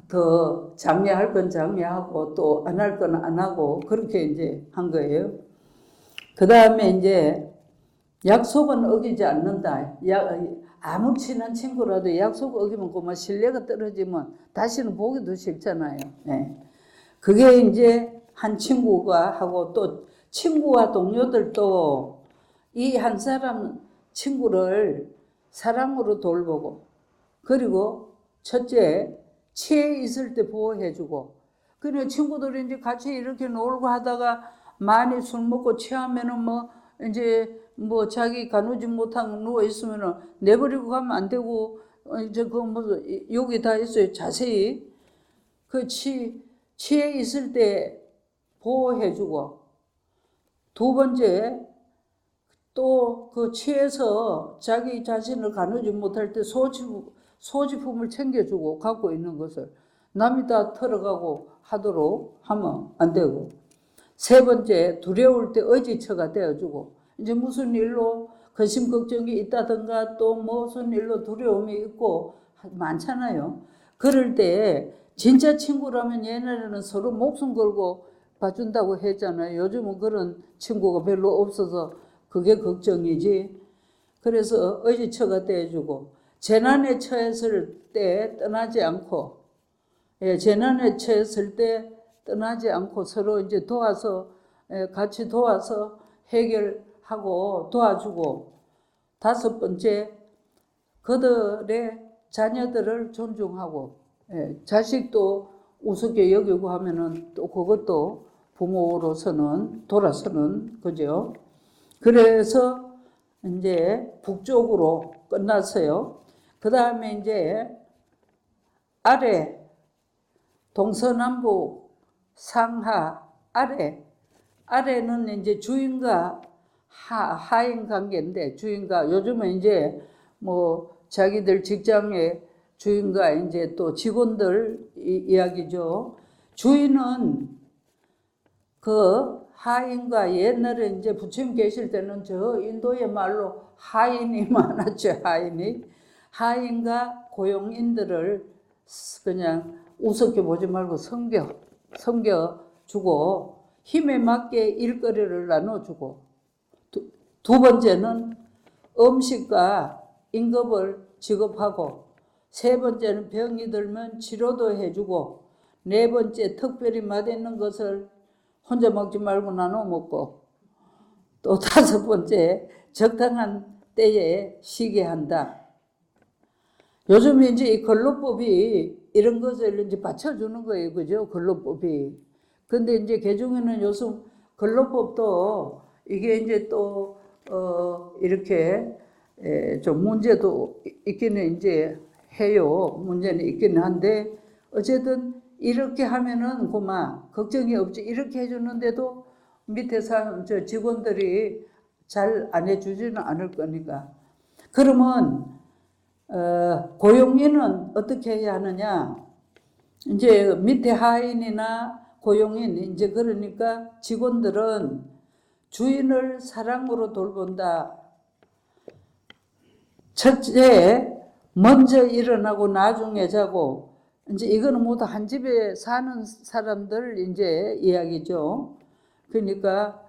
더 장려할 건 장려하고 또 안 할 건 안 하고 그렇게 이제 한 거예요. 그 다음에 이제 약속은 어기지 않는다. 아무 친한 친구라도 약속 어기면 그만 신뢰가 떨어지면 다시는 보기도 싫잖아요. 네. 그게 이제 한 친구가 하고 또 친구와 동료들도 이 한 사람 친구를 사랑으로 돌보고 그리고 첫째 취해 있을 때 보호해주고 그래 친구들이 이제 같이 이렇게 놀고 하다가 많이 술 먹고 취하면은 뭐 이제 뭐 자기 가누지 못하고 누워 있으면은 내버리고 가면 안 되고 이제 그 뭐 여기 다 있어요. 자세히 그 취해 있을 때 보호해주고 두 번째 또 그 취해서 자기 자신을 가누지 못할 때 소지품을 챙겨주고 갖고 있는 것을 남이 다 털어가고 하도록 하면 안 되고 세 번째 두려울 때 의지처가 되어주고 이제 무슨 일로 근심 걱정이 있다든가 또 무슨 일로 두려움이 있고 많잖아요. 그럴 때 진짜 친구라면 옛날에는 서로 목숨 걸고 봐준다고 했잖아요. 요즘은 그런 친구가 별로 없어서 그게 걱정이지. 그래서 의지처가 되어주고 재난에 처했을 때 떠나지 않고 재난에 처했을 때 떠나지 않고 서로 이제 도와서 같이 도와서 해결하고 도와주고 다섯 번째 그들의 자녀들을 존중하고 자식도 우습게 여기고 하면은 또 그것도 부모로서는 돌아서는 거죠. 그래서 이제 북쪽으로 끝났어요. 그 다음에 이제 아래 동서남북 상하 아래는 이제 주인과 하인 관계인데 주인과 요즘은 이제 뭐 자기들 직장의 주인과 이제 또 직원들 이야기죠. 주인은 그 하인과 옛날에 이제 부처님 계실 때는 저 인도의 말로 하인이 많았죠. 하인과 고용인들을 그냥 우습게 보지 말고 섬겨주고 힘에 맞게 일거리를 나눠주고 두 번째는 음식과 임금을 지급하고 세 번째는 병이 들면 치료도 해주고 네 번째 특별히 맛있는 것을 혼자 먹지 말고 나눠 먹고 또 다섯 번째 적당한 때에 쉬게 한다. 요즘 이제 이 근로법이 이런 것을 이제 받쳐주는 거예요. 그죠? 근로법이. 근데 이제 개중에는 요즘 근로법도 이게 이제 또, 이렇게, 좀 문제도 있기는 이제 해요. 문제는 있기는 한데, 어쨌든 이렇게 하면은 그만 걱정이 없지. 이렇게 해주는데도 밑에 저 직원들이 잘 안 해주지는 않을 거니까. 그러면 고용인은 어떻게 해야 하느냐? 이제 밑에 하인이나 고용인, 이제 그러니까 직원들은 주인을 사랑으로 돌본다. 첫째, 먼저 일어나고 나중에 자고, 이제 이거는 모두 한 집에 사는 사람들 이제 이야기죠. 그러니까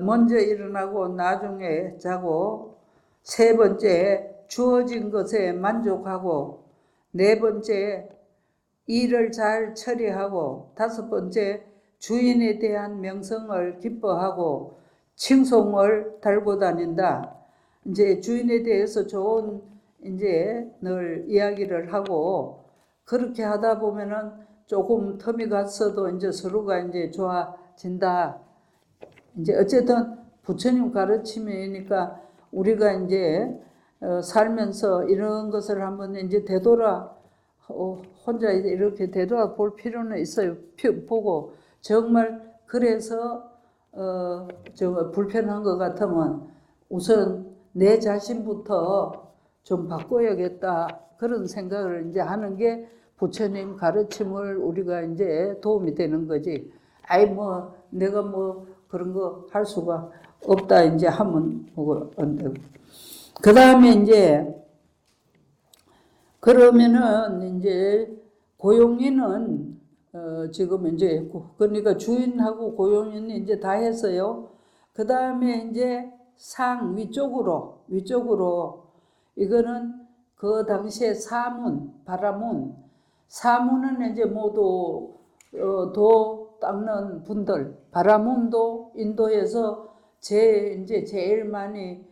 먼저 일어나고 나중에 자고, 세 번째, 주어진 것에 만족하고, 네 번째, 일을 잘 처리하고, 다섯 번째, 주인에 대한 명성을 기뻐하고, 칭송을 달고 다닌다. 이제 주인에 대해서 좋은 이제 늘 이야기를 하고, 그렇게 하다 보면은 조금 텀이 갔어도 이제 서로가 이제 좋아진다. 이제 어쨌든 부처님 가르침이니까 우리가 이제 살면서 이런 것을 한번 이제 되돌아 혼자 이렇게 되돌아 볼 필요는 있어요. 보고 정말 그래서 불편한 것 같으면 우선 내 자신부터 좀 바꿔야겠다 그런 생각을 이제 하는 게 부처님 가르침을 우리가 이제 도움이 되는 거지. 아이 뭐 내가 뭐 그런 거 할 수가 없다 이제 하면 뭐 안 되고. 그 다음에 이제 그러면은 이제 고용인은 지금 이제 그러니까 주인하고 고용인이 이제 다 했어요. 그 다음에 이제 상 위쪽으로 이거는 그 당시에 사문, 바라문, 사문은 이제 모두 도 닦는 분들, 바라문도 인도에서 이제 제일 많이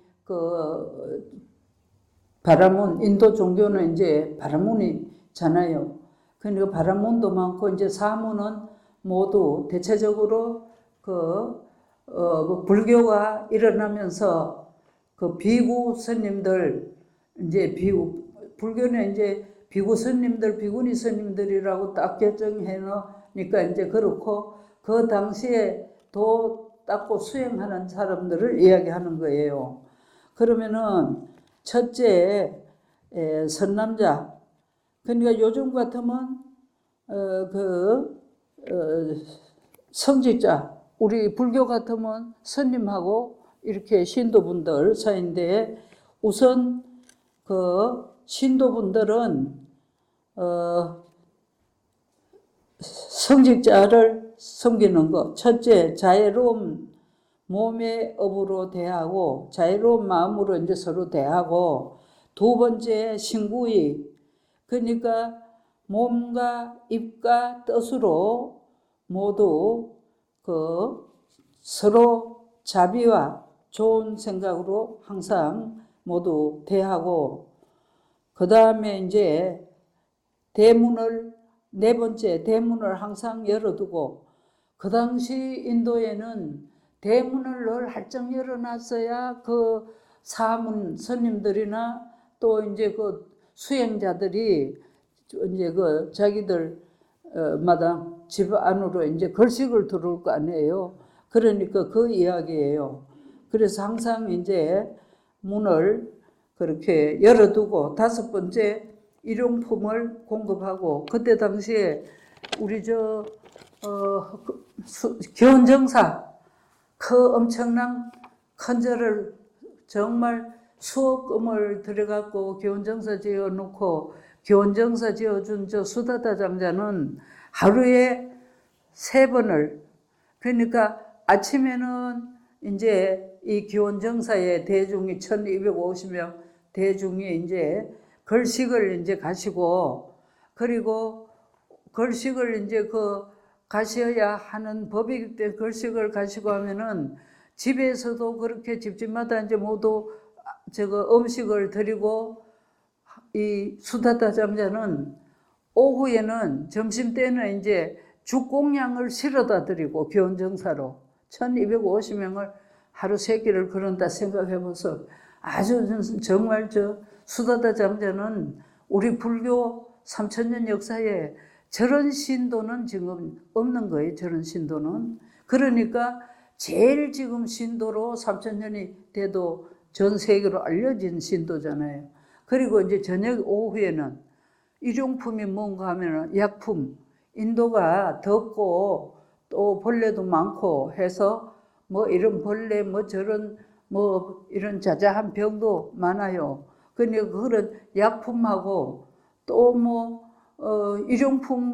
바라문, 인도 종교는 이제 바라문이잖아요. 그러니까 바라문도 많고, 이제 사문은 모두 대체적으로 불교가 일어나면서 비구 스님들, 이제 불교는 이제 비구 스님들, 비구니 스님들이라고 딱 결정해 놓으니까 이제 그렇고, 그 당시에 도 닦고 수행하는 사람들을 이야기하는 거예요. 그러면은, 첫째, 선남자. 그러니까 요즘 같으면, 성직자. 우리 불교 같으면 스님하고 이렇게 신도분들 사이인데, 우선 신도분들은, 성직자를 섬기는 것. 첫째, 자애로운 몸의 업으로 대하고 자유로운 마음으로 이제 서로 대하고, 두 번째 신구의, 그러니까 몸과 입과 뜻으로 모두 서로 자비와 좋은 생각으로 항상 모두 대하고, 그 다음에 이제 네 번째 대문을 항상 열어두고, 그 당시 인도에는 대문을 늘 활짝 열어놨어야 사문 스님들이나 또 이제 수행자들이 이제 자기들 마당 집 안으로 이제 걸식을 들어올 거 아니에요. 그러니까 그 이야기예요. 그래서 항상 이제 문을 그렇게 열어두고, 다섯 번째 일용품을 공급하고, 그때 당시에 우리 견정사 엄청난 큰 절을 정말 수억 금을 들여갖고 견정사 지어놓고, 견정사 지어준 수다다 장자는 하루에 3번을, 그러니까 아침에는 이제 이 견정사의 대중이 1250명 대중이 이제 걸식을 이제 가시고, 그리고 걸식을 이제 가셔야 하는 법이기 때문에 걸식을 가시고 하면은 집에서도 그렇게 집집마다 이제 모두 음식을 드리고, 이 수다다 장자는 오후에는 점심 때는 이제 죽공양을 실어다 드리고, 견정사로 1250명을 하루 3끼를 그런다 생각해 보소. 아주 정말 수다다 장자는 우리 불교 3000년 역사에 저런 신도는 지금 없는 거예요. 저런 신도는. 그러니까 제일 지금 신도로 3000년이 돼도 전 세계로 알려진 신도잖아요. 그리고 이제 저녁 오후에는 일용품이 뭔가 하면은 약품, 인도가 덥고 또 벌레도 많고 해서 뭐 이런 벌레 뭐 저런 뭐 이런 자자한 병도 많아요. 그러니까 그런 약품하고 또 뭐 일용품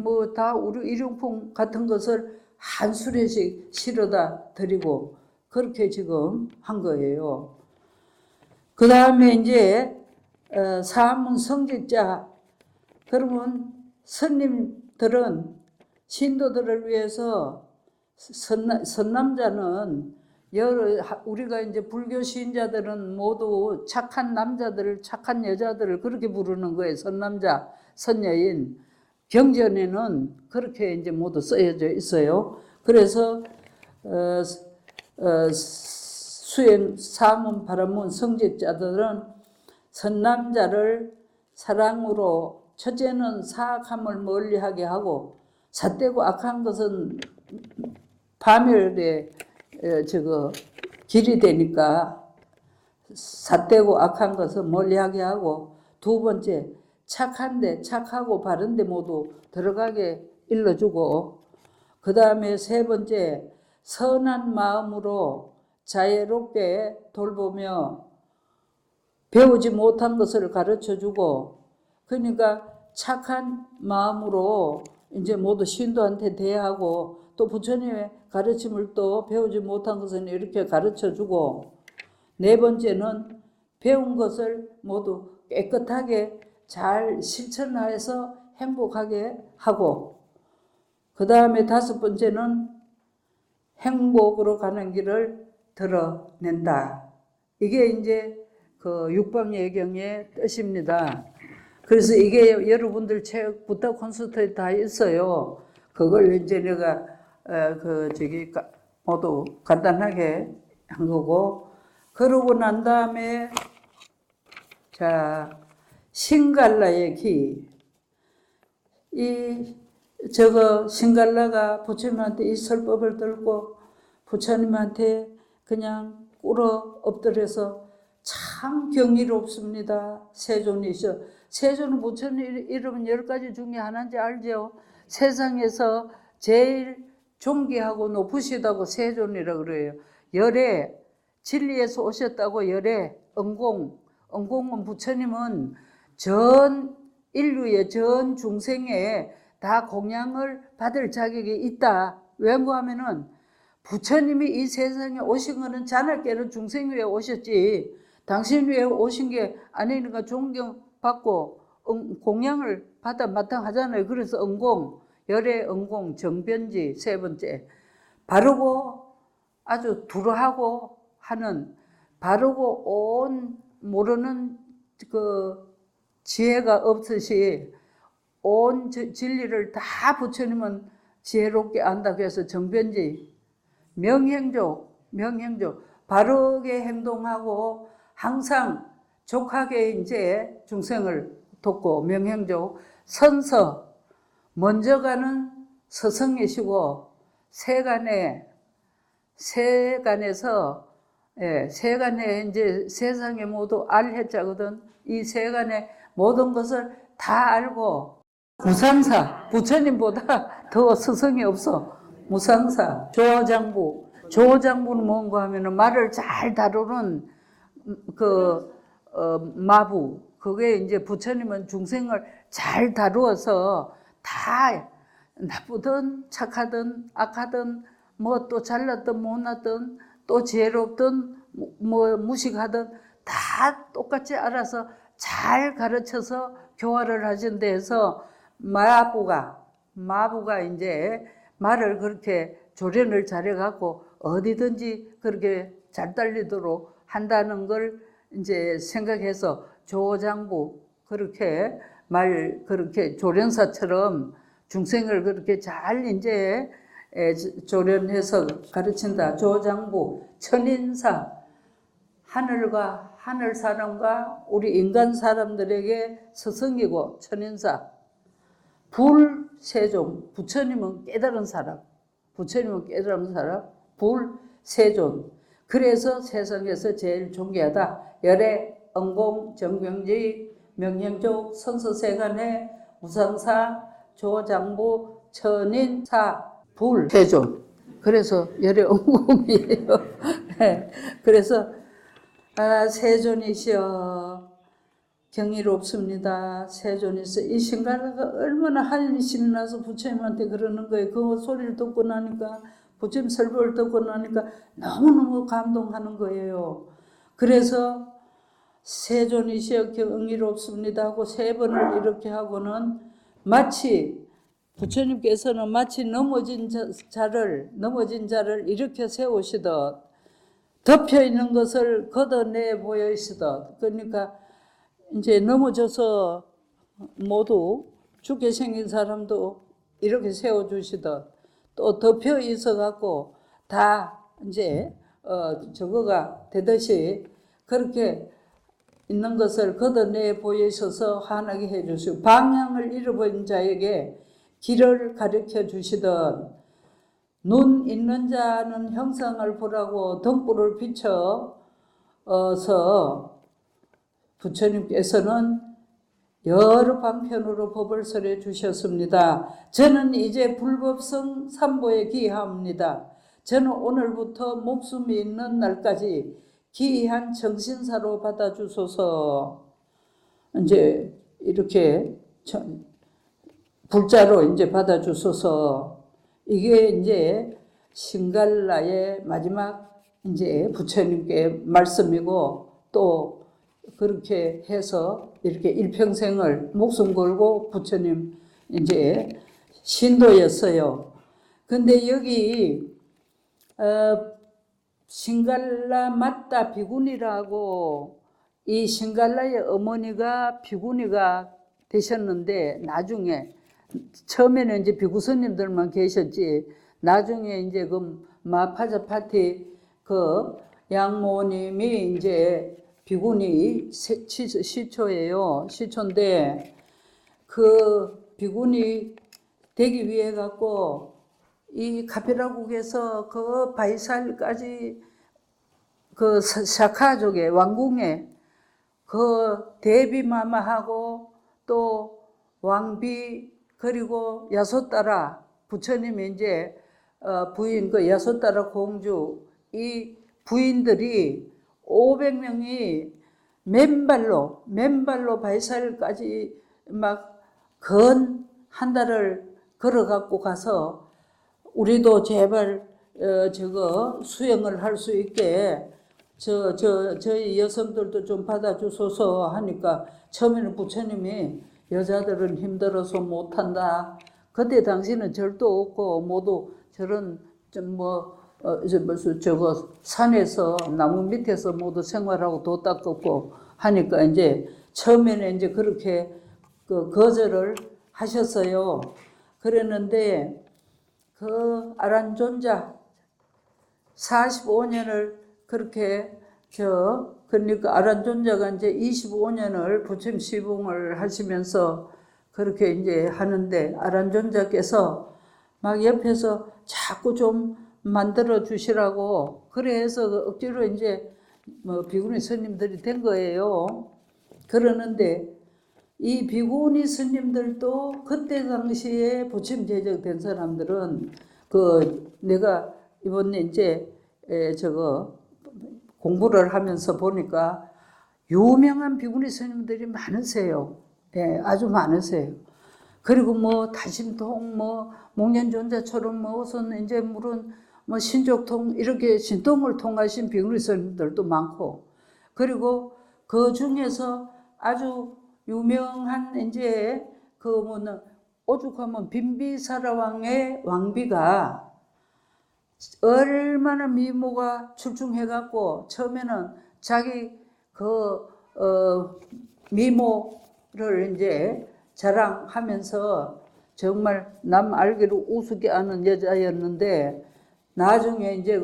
뭐 다 우리 일용품 같은 것을 한 수레씩 실어다 드리고 그렇게 지금 한 거예요. 그 다음에 이제 사문 성직자, 그러면 스님들은 신도들을 위해서 선남자는 우리가 이제 불교 신자들은 모두 착한 남자들을 착한 여자들을 그렇게 부르는 거예요. 선남자, 선여인. 경전에는 그렇게 이제 모두 쓰여져 있어요. 그래서 수행 사문 바라문 성직자들은 선남자를 사랑으로 첫째는 사악함을 멀리하게 하고 삿되고 악한 것은 파멸의 길이 되니까 삿되고 악한 것은 멀리하게 하고 두 번째 착한데 착하고 바른데 모두 들어가게 일러주고 그 다음에 세 번째 선한 마음으로 자애롭게 돌보며 배우지 못한 것을 가르쳐주고 그러니까 착한 마음으로 이제 모두 신도한테 대하고 또 부처님의 가르침을 또 배우지 못한 것은 이렇게 가르쳐주고 네 번째는 배운 것을 모두 깨끗하게 잘 실천해서 행복하게 하고 그 다음에 다섯 번째는 행복으로 가는 길을 드러낸다. 이게 이제 그 육방예경의 뜻입니다. 그래서 이게 여러분들 책 부탁 콘서트에 다 있어요. 그걸 이제 내가 모두 간단하게 한 거고 그러고 난 다음에 자 신갈라의 기 신갈라가 부처님한테 이 설법을 들고 부처님한테 그냥 꿇어 엎드려서 참 경이롭습니다. 세존이셔. 세존은 부처님 이름은 10가지 중에 하나인지 알죠? 세상에서 제일 존귀하고 높으시다고 세존이라고 그래요. 열애, 진리에서 오셨다고 열애, 은공은 부처님은 전 인류의 전 중생에 다 공양을 받을 자격이 있다. 왜고 하면은 부처님이 이 세상에 오신 거는 자날 깨는 중생 위에 오셨지 당신 위에 오신 게 아니니까 존경받고 공양을 받아 마땅하잖아요. 그래서 은공, 열애 은공, 정변지 세 번째 바르고 아주 두루하고 하는 바르고 온 모르는 그 지혜가 없으시 온 진리를 다 부처님은 지혜롭게 안다고 해서 정변지 명행조 바르게 행동하고 항상 족하게 이제 중생을 돕고 명행조 선서 먼저 가는 서성이시고 세간에서 세간에 이제 세상에 모두 알해자거든. 이 세간의 모든 것을 다 알고 무상사 부처님보다 더 스승이 없어. 무상사 조장부는 뭔가 하면은 말을 잘 다루는 마부. 그게 이제 부처님은 중생을 잘 다루어서 다 나쁘든 착하든 악하든 뭐 또 잘났든 못났든 또 지혜롭든 뭐 무식하든 다 똑같이 알아서 잘 가르쳐서 교화를 하신 데에서 마부가 이제 말을 그렇게 조련을 잘해갖고 어디든지 그렇게 잘 달리도록 한다는 걸 이제 생각해서 조장부 그렇게 조련사처럼 중생을 그렇게 잘 이제 조련해서 가르친다. 조장부, 천인사, 하늘과 하늘 사람과 우리 인간 사람들에게 스승이고 천인사. 불세존, 부처님은 깨달은 사람, 불세존. 그래서 세상에서 제일 존귀하다. 열애, 은공, 정병지, 명령족, 선서세간의 우상사, 조장부, 천인사, 불, 세존. 그래서 열의 은공이에요. 네. 그래서 세존이시여 경이롭습니다. 세존이시여. 이 신갈라가 얼마나 한심이 나서 부처님한테 그러는 거예요. 그 소리를 듣고 나니까, 부처님 설법을 듣고 나니까 너무너무 감동하는 거예요. 그래서 세존이시여 경이롭습니다 하고 3번을 이렇게 하고는 마치 부처님께서는 마치 넘어진 자를 일으켜 세우시듯 덮여 있는 것을 걷어내 보이시듯, 그러니까 이제 넘어져서 모두 죽게 생긴 사람도 이렇게 세워주시듯 또 덮여 있어 갖고 다 이제 저거가 되듯이 그렇게 있는 것을 걷어내 보이셔서 환하게 해주시고, 방향을 잃어버린 자에게 길을 가르쳐 주시던, 눈 있는 자는 형상을 보라고 등불을 비춰서 부처님께서는 여러 방편으로 법을 설해 주셨습니다. 저는 이제 불법성 삼보에 기하옵니다. 저는 오늘부터 목숨이 있는 날까지 기이한 정신사로 받아주소서. 이제 이렇게 불자로 이제 받아주소서. 이게 이제 신갈라의 마지막 이제 부처님께 말씀이고, 또 그렇게 해서 이렇게 일평생을 목숨 걸고 부처님 이제 신도였어요. 근데 여기 신갈라 맞다 비구니라고, 이 신갈라의 어머니가 비구니가 되셨는데, 나중에 처음에는 이제 비구 스님들만 계셨지, 나중에 이제 그 마파자파티 그 양모님이 이제 비구니 시초예요. 시초인데 그 비구니 되기 위해 갖고 이 카피라국에서 그 바이살까지 그 사카족의 왕궁에 그 대비마마하고 또 왕비 그리고 야소따라 부처님이 이제 부인 그 야소따라 공주 이 부인들이 500명이 맨발로 바이살까지 막 한 달을 걸어갖고 가서 우리도 제발 저거 수행을 할 수 있게 저희 여성들도 좀 받아주소서 하니까, 처음에는 부처님이 여자들은 힘들어서 못한다. 그때 당시는 절도 없고 모두 저런 저거 산에서 나무 밑에서 모두 생활하고 도 닦고 하니까 이제 처음에는 이제 그렇게 거절을 하셨어요. 그랬는데 그 아란존자 45년을 그렇게 그러니까 아란존자가 이제 25년을 부처님 시봉을 하시면서 그렇게 이제 하는데, 아란존자께서 막 옆에서 자꾸 좀 만들어 주시라고 그래서 억지로 이제 비구니 스님들이 된 거예요. 그러는데 이 비구니 스님들도 그때 당시에 부처님 제적된 사람들은 내가 이번에 이제 저거 공부를 하면서 보니까 유명한 비구니 스님들이 많으세요. 예, 아주 많으세요. 그리고 다심통, 목련존자처럼 우선 이제 물은 신족통, 이렇게 신통을 통하신 비구니 스님들도 많고, 그리고 그 중에서 아주 유명한 이제 오죽하면 빈비사라왕의 왕비가 얼마나 미모가 출중해갖고 처음에는 자기 미모를 이제 자랑하면서 정말 남 알기로 우습게 아는 여자였는데, 나중에 이제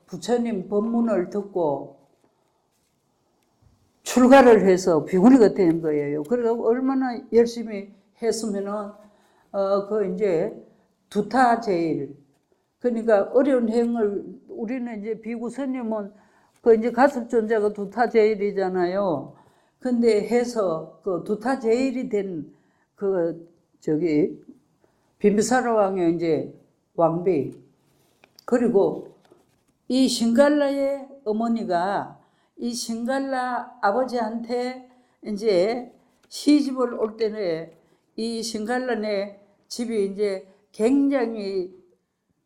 부처님 법문을 듣고 출가를 해서 비구니가 된 거예요. 그래서 얼마나 열심히 했으면은 이제 두타제일, 그러니까 어려운 행을, 우리는 이제 비구 스님은 이제 가섭존자가 두타제일이잖아요. 근데 해서 그 두타 제일이 된 그 비미사라 왕의 이제 왕비, 그리고 이 신갈라의 어머니가 이 신갈라 아버지한테 이제 시집을 올 때는 이 신갈라네 집이 이제 굉장히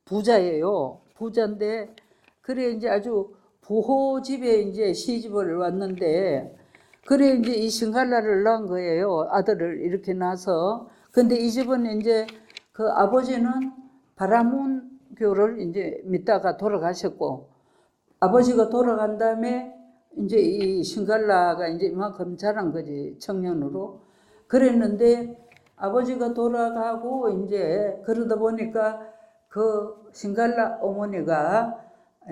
부자예요. 부자인데 그래 이제 아주 부호 집에 이제 시집을 왔는데 그래 이제 이 신갈라를 낳은 거예요. 아들을 이렇게 낳아서. 근데 이 집은 이제 그 아버지는 바라문교를 이제 믿다가 돌아가셨고, 아버지가 돌아간 다음에 이제 이 신갈라가 이제 이만큼 자란 거지, 청년으로. 그랬는데 아버지가 돌아가고 이제 그러다 보니까 그 신갈라 어머니가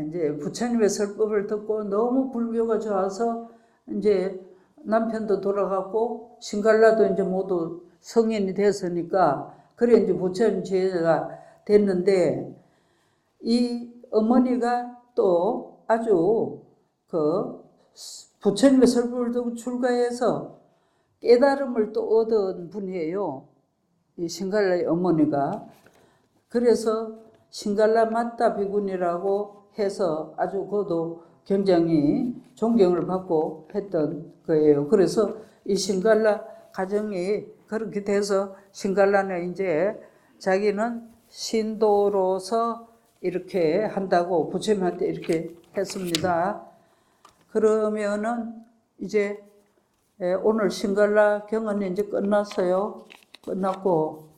이제 부처님의 설법을 듣고 너무 불교가 좋아서 이제 남편도 돌아갔고 신갈라도 이제 모두 성인이 됐으니까 그래 이제 부처님 제자가 됐는데, 이 어머니가 또 아주 그 부처님의 설법을 듣고 출가해서 깨달음을 또 얻은 분이에요. 이 신갈라의 어머니가. 그래서 신갈라 마타 비군이라고 해서 아주 그도 굉장히 존경을 받고 했던 거예요. 그래서 이 신갈라 가정이 그렇게 돼서 신갈라는 이제 자기는 신도로서 이렇게 한다고 부처님한테 이렇게 했습니다. 그러면은 이제 오늘 신갈라 경은 이제 끝났어요. 끝났고